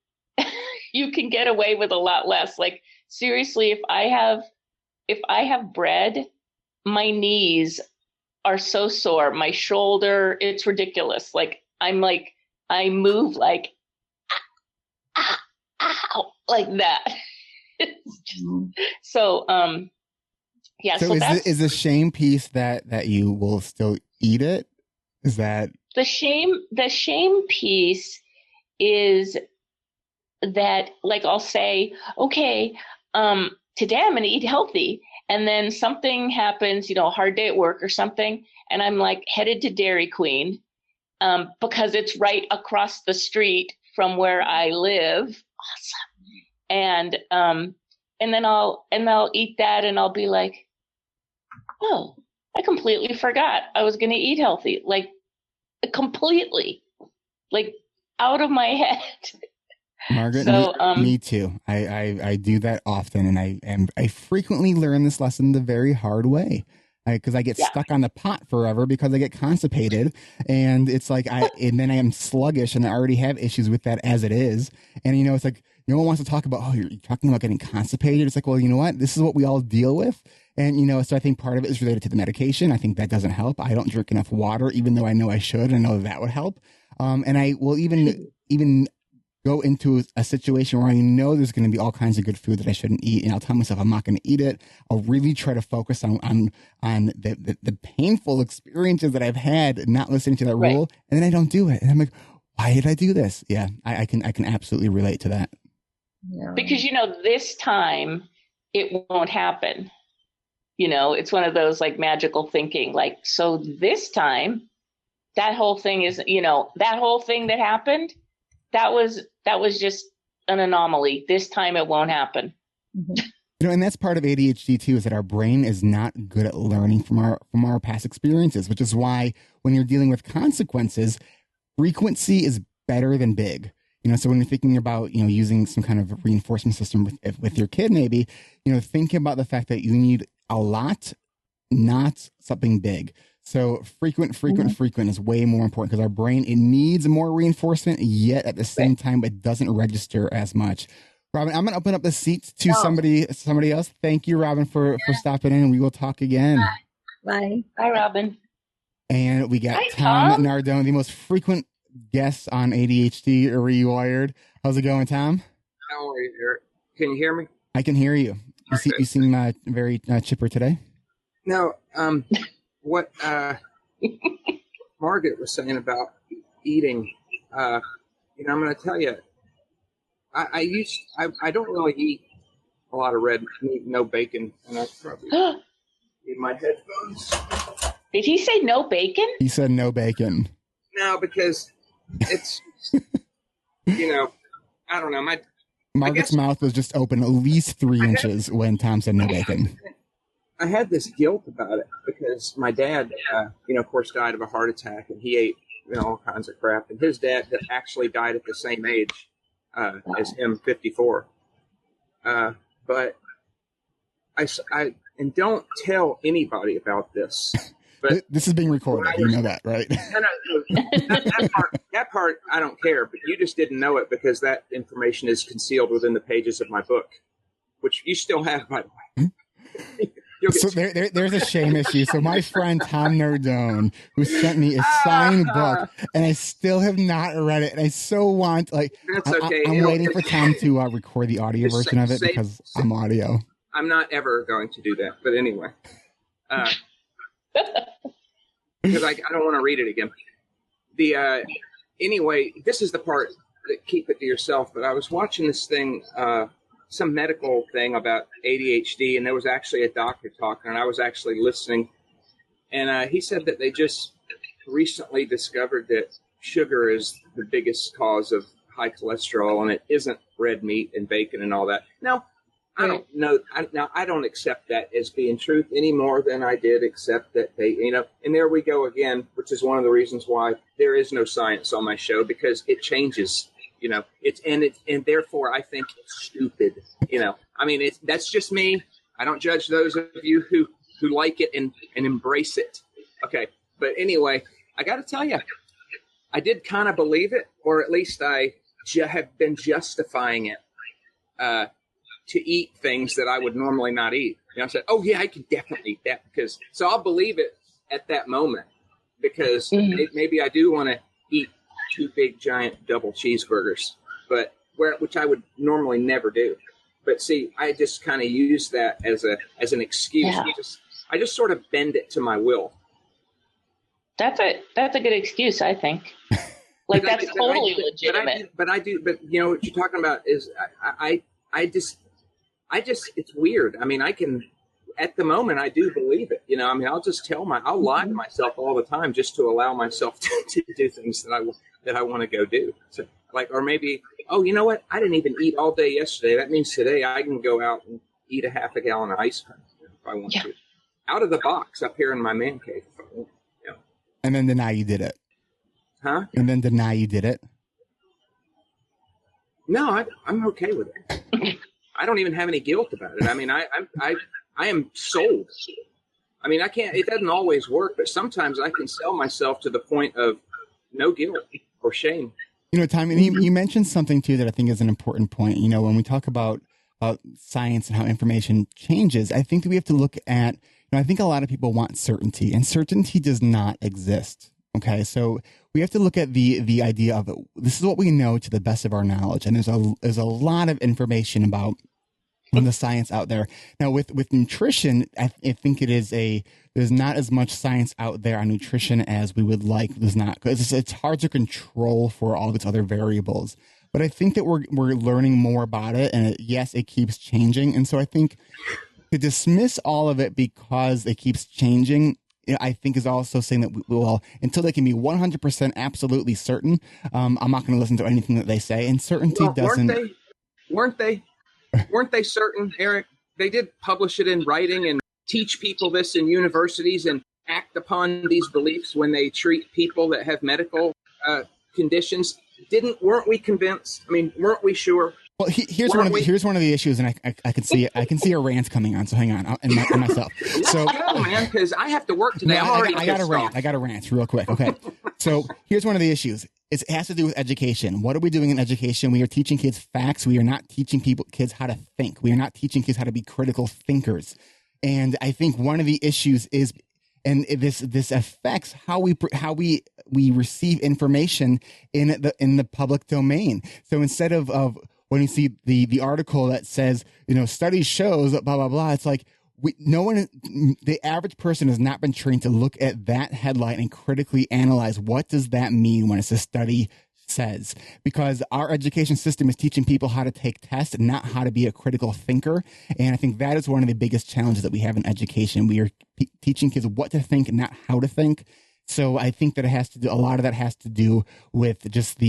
You can get away with a lot less. Like seriously, if I have bread, my knees are so sore, my shoulder, it's ridiculous. Like I move like ow, like that. So yeah. So is the shame piece that you will still eat it? Is that the shame piece is that like I'll say, okay, today I'm gonna eat healthy. And then something happens, a hard day at work or something, and I'm like headed to Dairy Queen because it's right across the street from where I live. Awesome. And then I'll eat that, and I'll be like, oh, I completely forgot I was going to eat healthy, like completely, like out of my head. Margaret, me too. I do that often, and I frequently learn this lesson the very hard way, because I get stuck on the pot forever because I get constipated, and it's like and then I am sluggish, and I already have issues with that as it is, and it's like no one wants to talk about, oh, you're talking about getting constipated. It's like, well, you know what? This is what we all deal with, and so I think part of it is related to the medication. I think that doesn't help. I don't drink enough water, even though I know I should. I know that would help, and I will even go into a situation where I know there's going to be all kinds of good food that I shouldn't eat, and I'll tell myself I'm not going to eat it. I'll really try to focus on the painful experiences that I've had not listening to that rule, and then I don't do it, and I'm like, why did I do this? Yeah, I can absolutely relate to that. Yeah. Because this time it won't happen. It's one of those like magical thinking. Like, so this time, that whole thing is, that whole thing that happened. That was just an anomaly. This time it won't happen. And that's part of ADHD too, is that our brain is not good at learning from our past experiences, which is why when you're dealing with consequences, frequency is better than big. So when you're thinking about, using some kind of reinforcement system with your kid, maybe, think about the fact that you need a lot, not something big. So frequent is way more important because our brain, it needs more reinforcement, yet at the same time, it doesn't register as much. Robin, I'm going to open up the seats to somebody else. Thank you, Robin, for stopping in. We will talk again. Bye. Bye, Robin. And we got Tom Nardone, the most frequent guest on ADHD Rewired. How's it going, Tom? How are you, Eric? Can you hear me? I can hear you. You seem very chipper today. No, what Margaret was saying about eating, I'm going to tell you, I don't really eat a lot of red meat, no bacon, and that's probably in my headphones. Did he say no bacon? He said no bacon. No, because it's, I don't know. Margaret's mouth was just open at least 3 inches when Tom said no bacon. I had this guilt about it because my dad, of course, died of a heart attack, and he ate all kinds of crap. And his dad actually died at the same age as him, 54. But and don't tell anybody about this. But this is being recorded. You know that, right? No, that part I don't care, but you just didn't know it because that information is concealed within the pages of my book, which you still have, by the way. So there's a shame issue. So my friend Tom Nardone, who sent me a signed book, and I still have not read it, and I so want, like, that's okay. I'm waiting for Tom to record the audio version of it because I'm audio. I'm not ever going to do that, but anyway. Because I don't want to read it again. Anyway, this is the part that keep it to yourself. But I was watching this thing, some medical thing about ADHD, and there was actually a doctor talking, and I was actually listening. And he said that they just recently discovered that sugar is the biggest cause of high cholesterol, and it isn't red meat and bacon and all that. Now, I don't know. I don't accept that as being truth any more than I did accept that they, and there we go again, which is one of the reasons why there is no science on my show, because it changes, and therefore I think it's stupid, I mean, that's just me. I don't judge those of you who like it and embrace it. Okay. But anyway, I got to tell you, I did kind of believe it, or at least I have been justifying it, to eat things that I would normally not eat. I said, oh yeah, I could definitely eat that so I'll believe it at that moment because maybe I do want to eat 2 big giant double cheeseburgers, which I would normally never do. But see, I just kind of use that as an excuse. Yeah. I just sort of bend it to my will. That's a good excuse, I think. Like that's totally legitimate. But what you're talking about is I just it's weird. I mean, at the moment I do believe it. I mean, I'll lie to myself all the time just to allow myself to do things that I want to go do. So or maybe, oh, you know what? I didn't even eat all day yesterday. That means today I can go out and eat a half a gallon of ice cream if I want to. Out of the box up here in my man cave if I want. And then deny you did it. Huh? And then deny you did it. No, I'm okay with it. I don't even have any guilt about it. I mean, I am sold. I mean, I can't. It doesn't always work, but sometimes I can sell myself to the point of no guilt or shame. Tom, and you mentioned something too that I think is an important point. When we talk about science and how information changes, I think that we have to look at. I think a lot of people want certainty, and certainty does not exist. Okay, so we have to look at the idea of this is what we know to the best of our knowledge, and there's a lot of information about the science out there. Now, with nutrition, I think there's not as much science out there on nutrition as we would like. There's not, because it's hard to control for all of its other variables. But I think that we're learning more about it, and yes, it keeps changing. And so I think to dismiss all of it because it keeps changing, I think is also saying that until they can be 100% absolutely certain, I'm not going to listen to anything that they say. And certainty doesn't. Weren't they certain, Eric? They did publish it in writing and teach people this in universities and act upon these beliefs when they treat people that have medical conditions. Weren't we convinced? I mean, weren't we sure? Well, here's one of the issues, and I can see a rant coming on. So hang on, and myself. So go, man, because I have to work today. I got a rant real quick. Okay, so here's one of the issues. It has to do with education. What are we doing in education? We are teaching kids facts. We are not teaching kids how to think. We are not teaching kids how to be critical thinkers. And I think one of the issues is, and this affects how we receive information in the public domain. So instead of when you see the article that says, study shows blah, blah, blah, it's like the average person has not been trained to look at that headline and critically analyze what does that mean when it's a study says, because our education system is teaching people how to take tests and not how to be a critical thinker. And I think that is one of the biggest challenges that we have in education. We are teaching kids what to think and not how to think. So I think that a lot of that has to do with just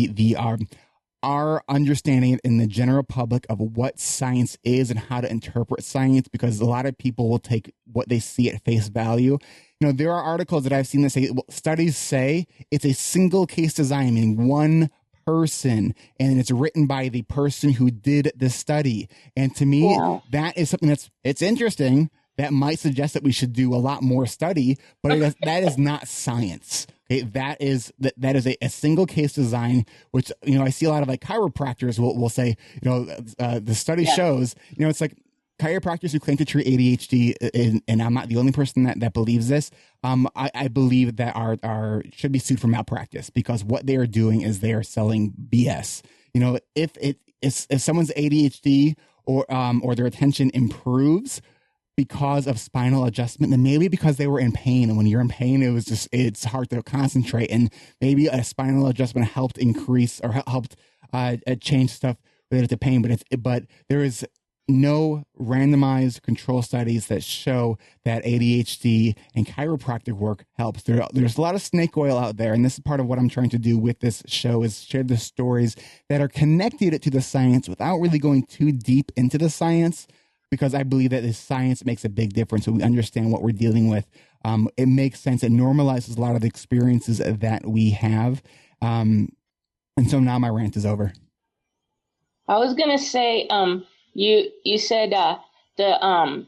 our understanding in the general public of what science is and how to interpret science, because a lot of people will take what they see at face value. You know, there are articles that I've seen that say, well, studies say it's a single case design, meaning one person, and it's written by the person who did the study. And to me, that is something it's interesting. That might suggest that we should do a lot more study, but that is not science. Okay, that is a single case design, which, you know, I see a lot of like chiropractors will say, you know, the study shows, you know, it's like chiropractors who claim to treat ADHD, and I'm not the only person that believes this. I believe that are should be sued for malpractice, because what they are doing is they are selling BS. You know, if someone's ADHD or their attention improves because of spinal adjustment, then maybe because they were in pain, and when you're in pain, it's hard to concentrate, and maybe a spinal adjustment helped increase or helped change stuff related to pain. But there is no randomized control studies that show that ADHD and chiropractic work helps. There's a lot of snake oil out there, and this is part of what I'm trying to do with this show, is share the stories that are connected to the science without really going too deep into the science, because I believe that this science makes a big difference when we understand what we're dealing with. It makes sense. It normalizes a lot of the experiences that we have. And so now my rant is over. I was going to say, you said the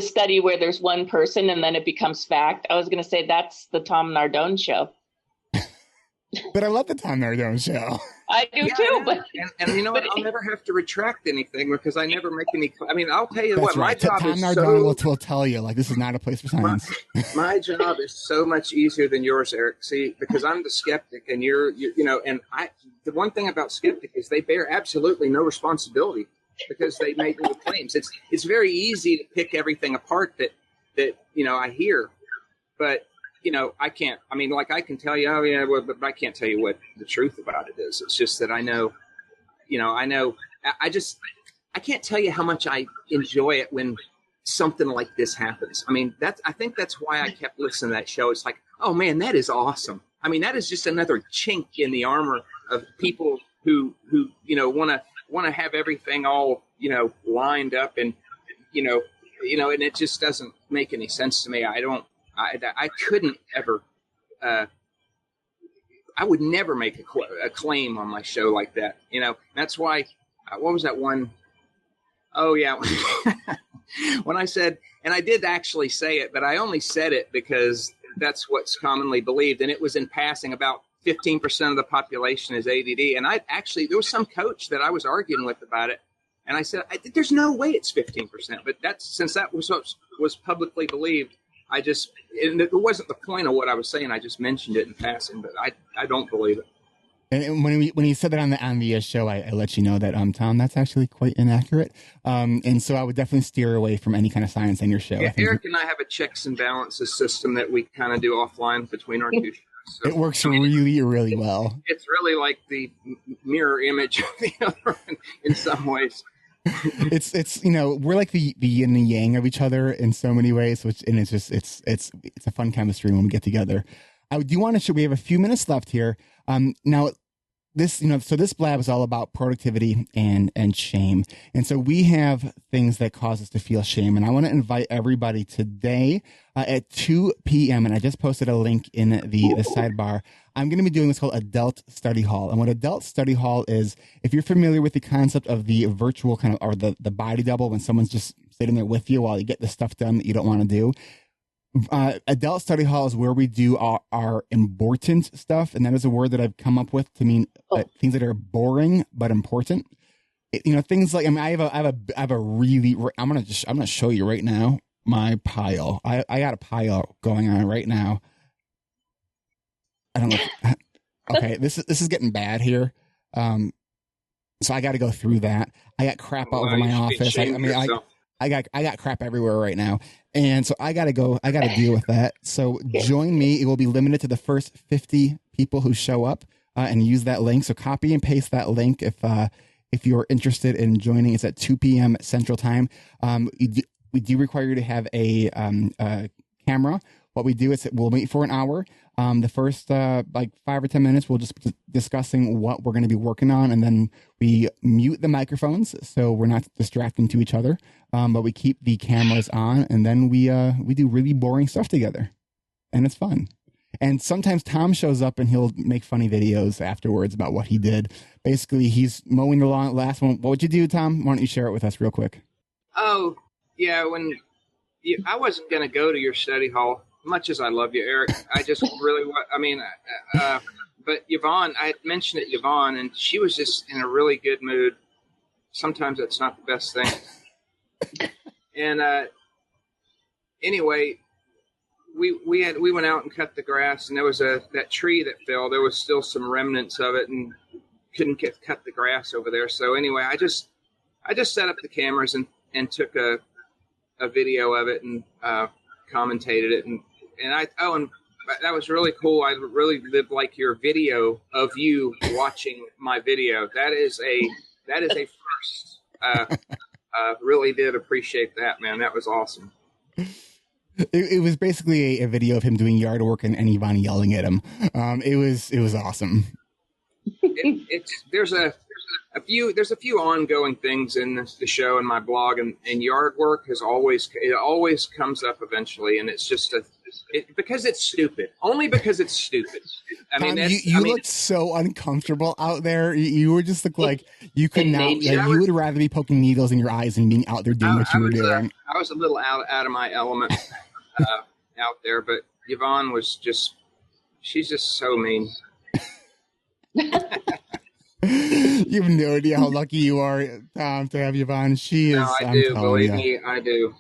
study where there's one person and then it becomes fact. I was going to say that's the Tom Nardone show. But I love the Tom Nardone show. I do too. But and you know what? I'll never have to retract anything, because I never make any. I mean, I'll tell you what. Right. My job Tom is Nardone will tell you, like, this is not a place for science. My job is so much easier than yours, Eric. See, because I'm the skeptic, and you're and I. The one thing about skeptic is they bear absolutely no responsibility, because they make no claims. It's very easy to pick everything apart that I hear, but. I can't. I mean, like, I can tell you, but I can't tell you what the truth about it is. It's just that I know. I can't tell you how much I enjoy it when something like this happens. I mean, I think that's why I kept listening to that show. It's like, oh man, that is awesome. I mean, that is just another chink in the armor of people who want to have everything all lined up, and and it just doesn't make any sense to me. I couldn't ever. I would never make a claim on my show like that. That's why. What was that one? Oh yeah, when I said, and I did actually say it, but I only said it because that's what's commonly believed, and it was in passing. About 15% of the population is ADD, and there was some coach that I was arguing with about it, and I said, "There's no way it's 15%." But since that was what was publicly believed. And it wasn't the point of what I was saying. I just mentioned it in passing, but I don't believe it. And when he said that on the show, I let you know that Tom, that's actually quite inaccurate. And so I would definitely steer away from any kind of science on your show. Yeah, Eric and I have a checks and balances system that we kind of do offline between our two shows. So, it works really, really well. It's really like the mirror image of the other one in some ways. It's we're like the yin and yang of each other in so many ways, it's a fun chemistry when we get together. I do want to show, we have a few minutes left here. Now this, so this blab is all about productivity and shame. And so we have things that cause us to feel shame. And I want to invite everybody today at 2 p.m. And I just posted a link in the sidebar. I'm going to be doing what's called Adult Study Hall. And what Adult Study Hall is, if you're familiar with the concept of the virtual kind of, or the body double, when someone's just sitting there with you while you get the stuff done that you don't want to do. Adult Study Hall is where we do our important stuff, and that is a word that I've come up with to mean things that are boring but important. Things like, I have a really. I'm gonna show you right now my pile. I got a pile going on right now. I don't know. Okay, this is getting bad here. So I got to go through that. I got crap all over my office. I got crap everywhere right now. And so I got to deal with that. So join me. It will be limited to the first 50 people who show up and use that link. So copy and paste that link if you're interested in joining. It's at 2 p.m. Central Time. We do require you to have a camera. what we do is we'll meet for an hour. The first like 5 or 10 minutes, we'll just be discussing what we're going to be working on, and then we mute the microphones so we're not distracting to each other. But we keep the cameras on, and then we do really boring stuff together, and it's fun. And sometimes Tom shows up and he'll make funny videos afterwards about what he did. Basically, he's mowing the lawn. Last one, what would you do, Tom? Why don't you share it with us real quick? Oh, yeah. I wasn't going to go to your study hall, much as I love you, Eric. I just really, but Yvonne, I had mentioned it, Yvonne, and she was just in a really good mood. Sometimes that's not the best thing. And anyway, we went out and cut the grass, and there was that tree that fell. There was still some remnants of it, and couldn't cut the grass over there. So anyway, I just set up the cameras and took a video of it and commentated it, and that was really cool. I really lived like your video of you watching my video. That is a first. Really did appreciate that, man. That was awesome. It was basically a video of him doing yard work and Yvonne yelling at him. It was awesome. There's a few ongoing things in the show and my blog, and yard work always comes up eventually, and it's just because it's stupid. Only because it's stupid. I mean, you looked so uncomfortable out there. You were just like you could not. Like, you would rather be poking needles in your eyes than being out there doing what you were doing. I was a little out of my element out there, but Yvonne she's just so mean. You have no idea how lucky you are, Tom, to have Yvonne. She is. No, I do. Believe me, I do.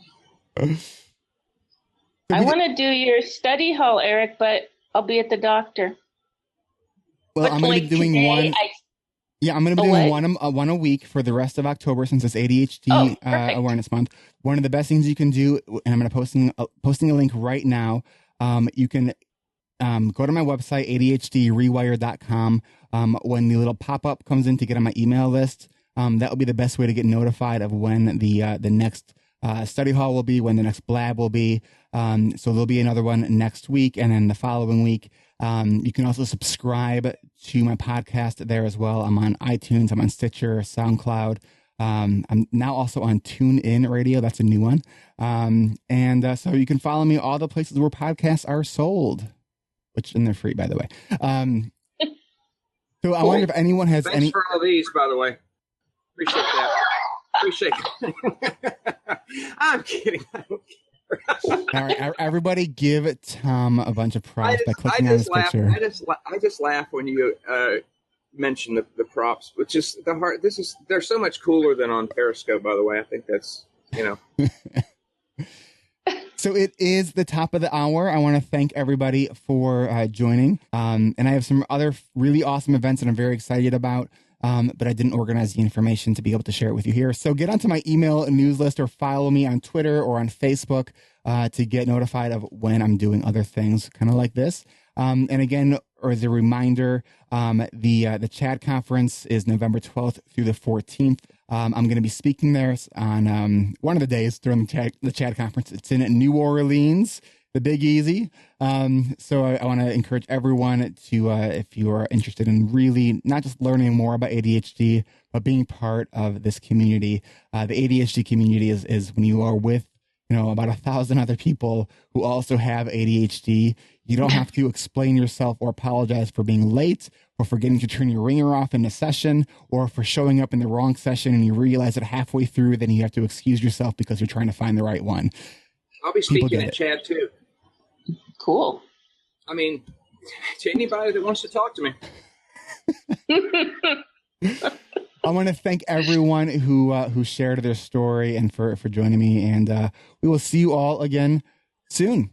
I want to do your study hall, Eric, but I'll be at the doctor. Well, but I'm going to be doing one. I'm going to be doing one a week for the rest of October, since it's ADHD Awareness Month. One of the best things you can do, and I'm going to posting a link right now. You can go to my website, ADHDrewired.com. When the little pop-up comes in to get on my email list, that will be the best way to get notified of when the next study hall will be, when the next blab will be. So there'll be another one next week, and then the following week. You can also subscribe to my podcast there as well. I'm on iTunes, I'm on Stitcher, SoundCloud. I'm now also on TuneIn Radio. That's a new one. So you can follow me all the places where podcasts are sold, and they're free, by the way. So I wonder if anyone has Thanks for all these, by the way. Appreciate that. Appreciate it. I'm kidding. I don't care. All right, everybody give Tom a bunch of props by clicking on his picture. I just laugh when you mention the props, which is the heart. They're so much cooler than on Periscope, by the way. I think that's, So it is the top of the hour. I want to thank everybody for joining. And I have some other really awesome events that I'm very excited about, but I didn't organize the information to be able to share it with you here. So get onto my email news list or follow me on Twitter or on Facebook to get notified of when I'm doing other things kind of like this. And again, or as a reminder, the CHAD conference is November 12th through the 14th. I'm going to be speaking there on one of the days during the CHAD conference. It's in New Orleans, the Big Easy. So I want to encourage everyone to, if you are interested in really not just learning more about ADHD, but being part of this community. The ADHD community is when you are with, about 1,000 other people who also have ADHD. You don't have to explain yourself or apologize for being late, or forgetting to turn your ringer off in a session, or for showing up in the wrong session and you realize it halfway through, then you have to excuse yourself because you're trying to find the right one. I'll be speaking at CHAD too. Cool. I mean, to anybody that wants to talk to me. I want to thank everyone who shared their story and for joining me, and we will see you all again soon.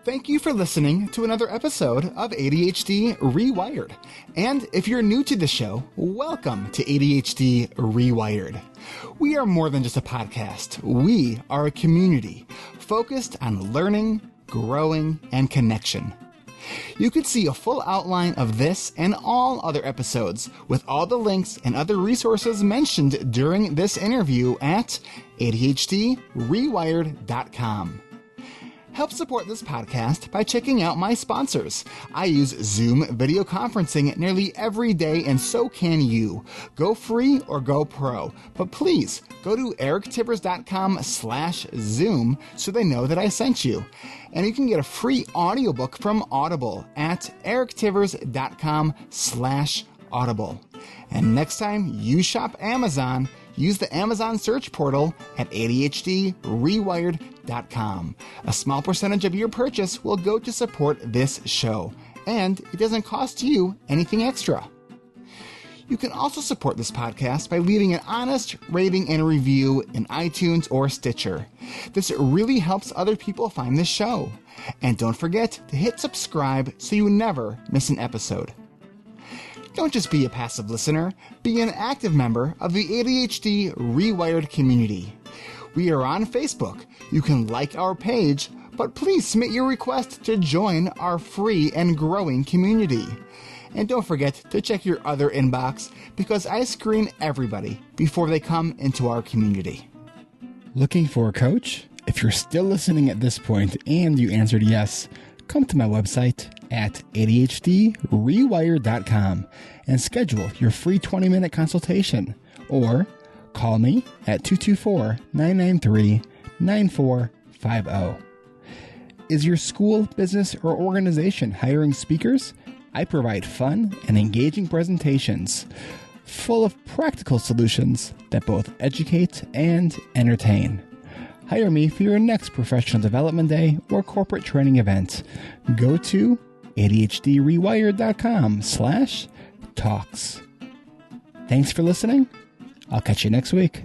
Thank you for listening to another episode of ADHD Rewired. And if you're new to the show, welcome to ADHD Rewired. We are more than just a podcast. We are a community focused on learning, growing, and connection. You can see a full outline of this and all other episodes with all the links and other resources mentioned during this interview at ADHDrewired.com. Help support this podcast by checking out my sponsors. I use Zoom video conferencing nearly every day, and so can you. Go free or go pro. But please, go to erictivers.com/Zoom so they know that I sent you. And you can get a free audiobook from Audible at erictivers.com/Audible. And next time you shop Amazon, use the Amazon search portal at ADHDrewired.com. A small percentage of your purchase will go to support this show, and it doesn't cost you anything extra. You can also support this podcast by leaving an honest rating and review in iTunes or Stitcher. This really helps other people find this show. And don't forget to hit subscribe so you never miss an episode. Don't just be a passive listener, be an active member of the ADHD Rewired community. We are on Facebook. You can like our page, but please submit your request to join our free and growing community. And don't forget to check your other inbox, because I screen everybody before they come into our community. Looking for a coach? If you're still listening at this point and you answered yes, come to my website at ADHDrewired.com and schedule your free 20-minute consultation, or call me at 224-993-9450. Is your school, business, or organization hiring speakers? I provide fun and engaging presentations full of practical solutions that both educate and entertain. Hire me for your next professional development day or corporate training event. Go to ADHDrewired.com/talks. Thanks for listening. I'll catch you next week.